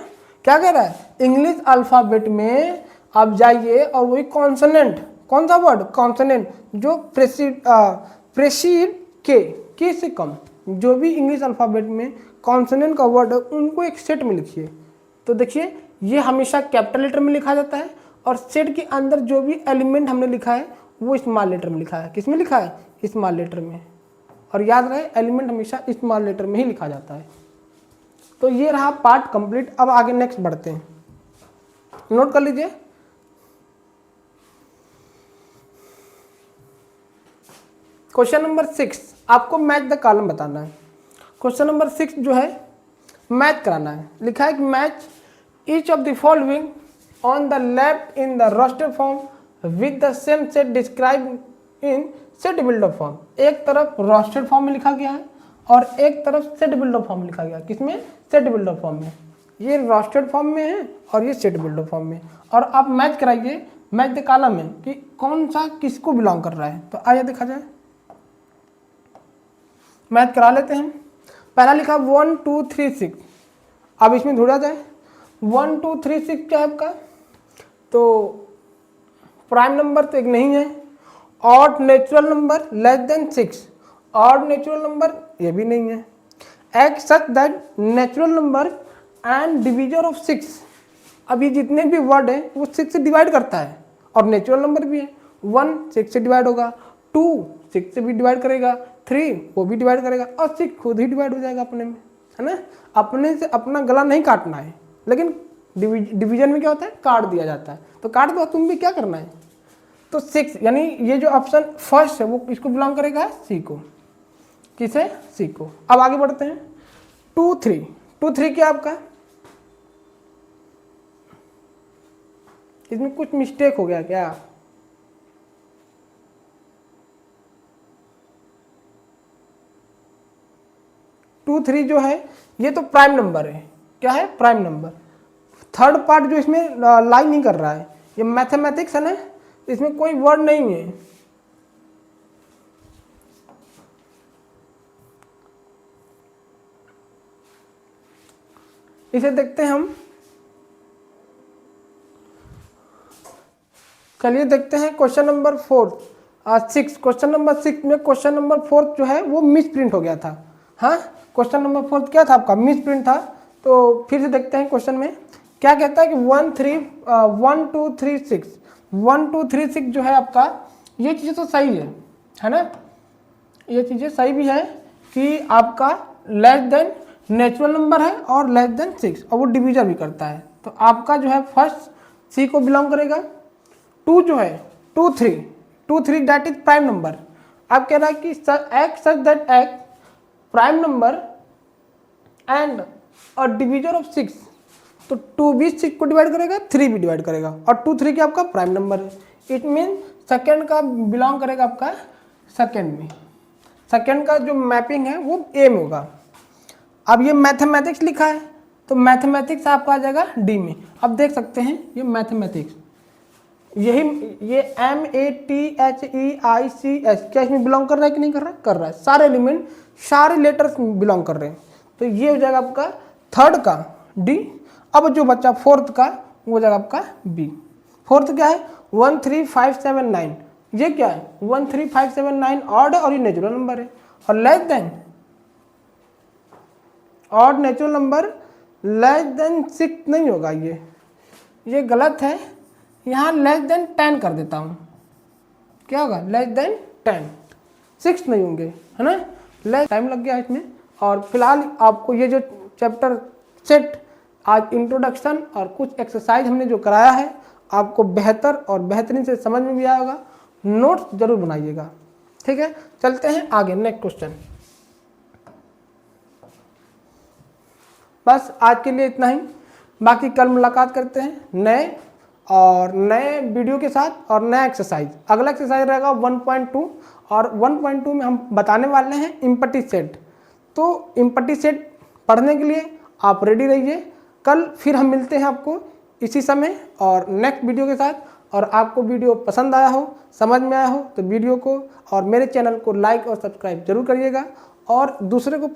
क्या कह रहा है? इंग्लिश अल्फाबेट में आप जाइए और वही कॉन्सोनेंट, कौन सा वर्ड? कॉन्सोनेंट जो प्रेसिड के से कम, जो भी इंग्लिश अल्फाबेट में कॉन्सोनेंट का वर्ड है उनको एक सेट में लिखिए। तो देखिए ये हमेशा कैपिटल लेटर में लिखा जाता है, और सेट के अंदर जो भी एलिमेंट हमने लिखा है वो स्मॉल लेटर में लिखा है। किस में लिखा है? स्मॉल लेटर में। और याद रहे एलिमेंट हमेशा स्मॉल लेटर में ही लिखा जाता है। तो ये रहा पार्ट कंप्लीट। अब आगे नेक्स्ट बढ़ते हैं, नोट कर लीजिए। क्वेश्चन नंबर 6 आपको मैच द कॉलम बताना है। क्वेश्चन नंबर 6 जो है मैच कराना है। लिखा है कि match each of the following on the left in the roasted form with the same set describe in set builder form. एक तरफ रोस्टेड फॉर्म में लिखा गया है और एक तरफ सेट बिल्डर फॉर्म में लिखा गया है। किसमें? सेट बिल्डर फॉर्म में। ये रोस्टेड फॉर्म में है और ये सेट बिल्डर फॉर्म में। और आप मैच कराइए, मैच द कॉलम में कि कौन सा किसको बिलोंग कर रहा है। तो आइए देखा जाए, मैच करा लेते हैं। पहला लिखा 1 2 3 6। अब इसमें ढूंढा जाए 1 2 3 6 क्या है आपका? तो प्राइम नंबर तो एक नहीं है, odd natural number less than 6, odd natural number ये भी नहीं है। X such that natural number and divisor of 6। अब ये जितने भी वर्ड है वो 6 से डिवाइड करता है और नेचुरल नंबर भी है। 1 6 से डिवाइड होगा, 2 6 से भी डिवाइड करेगा, 3 वो भी डिवाइड करेगा और 6 खुद ही डिवाइड हो जाएगा अपने में, है ना। अपने से अपना गला नहीं काटना है, लेकिन डिवीजन में क्या होता है? काट दिया जाता है। तो काट दो, तुम भी क्या करना है? तो 6 यानी ये जो ऑप्शन फर्स्ट है वो किसको बिलोंग करेगा? सी को। किसे? सी को। अब आगे बढ़ते हैं 2 3। 2 3 क्या आपका? इसमें कुछ मिस्टेक हो गया क्या? टू थ्री जो है ये तो प्राइम नंबर है, क्या है? Prime number. थर्ड पार्ट जो इसमें लाई नहीं कर रहा है, ये मैथमेटिक्स है ना, इसमें कोई वर्ड नहीं है। इसे देखते हैं हम, चलिए देखते हैं क्वेश्चन नंबर 6। क्वेश्चन नंबर 6 में क्वेश्चन नंबर 4 जो है वो मिस प्रिंट हो गया था। हाँ, क्वेश्चन नंबर 4 क्या था आपका? मिस प्रिंट था। तो फिर से देखते हैं क्वेश्चन में क्या कहता है कि 1 2 3 6 1 2 3 6 जो है आपका, ये चीज़ें तो सही है ना, ये चीज़ें सही भी है कि आपका लेस देन नेचुरल नंबर है और लेस देन 6 और वो डिवीजन भी करता है। तो आपका जो है फर्स्ट सी को बिलोंग करेगा। 2 जो है 2 3 दैट इज प्राइम नंबर। आप कह रहा है कि x such that ex prime number and और डिवीजर ऑफ 6, तो 2 भी 6 को डिवाइड करेगा, 3 भी डिवाइड करेगा और 2 3 क्या आपका प्राइम नंबर है। इट मीन सेकेंड का बिलोंग करेगा आपका सेकेंड में, सेकेंड का जो मैपिंग है वो ए में होगा। अब ये मैथमेटिक्स लिखा है तो मैथमेटिक्स आपका आ जाएगा डी में। अब देख सकते हैं ये मैथमेटिक्स, यही ये MATHEICS क्या इसमें बिलोंग कर रहा है कि नहीं कर रहा है? कर रहा है। सारे एलिमेंट सारे लेटर्स बिलोंग कर रहे हैं, तो ये हो जाएगा आपका थर्ड का डी। अब जो बच्चा फोर्थ का वो हो जाएगा आपका बी। फोर्थ क्या है? 1 3 5 7 9, ये क्या है? 1 3 5 7 9 ऑड है और ये नेचुरल नंबर है। और less than odd natural number less than 6 नहीं होगा, ये गलत है। यहाँ लेस देन 10 कर देता हूँ, क्या होगा? लेस देन 10, 6 नहीं होंगे, है ना। लेस टाइम लग गया इसमें। और फिलहाल आपको ये जो चैप्टर सेट आज इंट्रोडक्शन और कुछ एक्सरसाइज हमने जो कराया है आपको बेहतर और बेहतरीन से समझ में भी आया होगा। नोट्स जरूर बनाइएगा, ठीक है। चलते हैं आगे, नेक्स्ट क्वेश्चन। बस आज के लिए इतना ही, बाकी कल मुलाकात करते हैं नए वीडियो के साथ और नया एक्सरसाइज। अगला एक्सरसाइज रहेगा 1.2 और 1.2 में हम बताने वाले हैं इम्पटी सेट। तो इम्पटी सेट पढ़ने के लिए आप रेडी रहिए। कल फिर हम मिलते हैं आपको इसी समय और नेक्स्ट वीडियो के साथ। और आपको वीडियो पसंद आया हो, समझ में आया हो तो वीडियो को और मेरे चैनल को लाइक और सब्सक्राइब जरूर करिएगा और दूसरे को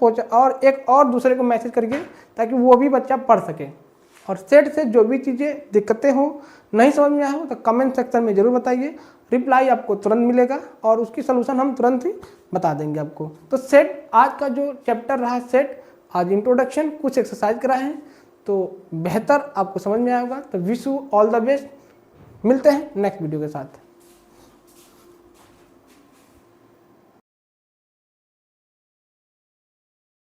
दूसरे को मैसेज करिए ताकि वो भी बच्चा पढ़ सके। और सेट से जो भी चीज़ें दिक्कतें हो, नहीं समझ में आया हो तो कमेंट सेक्शन में ज़रूर बताइए, रिप्लाई आपको तुरंत मिलेगा और उसकी सलूशन हम तुरंत ही बता देंगे आपको। तो सेट आज का जो चैप्टर रहा सेट, आज इंट्रोडक्शन, कुछ एक्सरसाइज कराए हैं तो बेहतर आपको समझ में आएगा। तो wish you all the best, मिलते हैं नेक्स्ट वीडियो के साथ।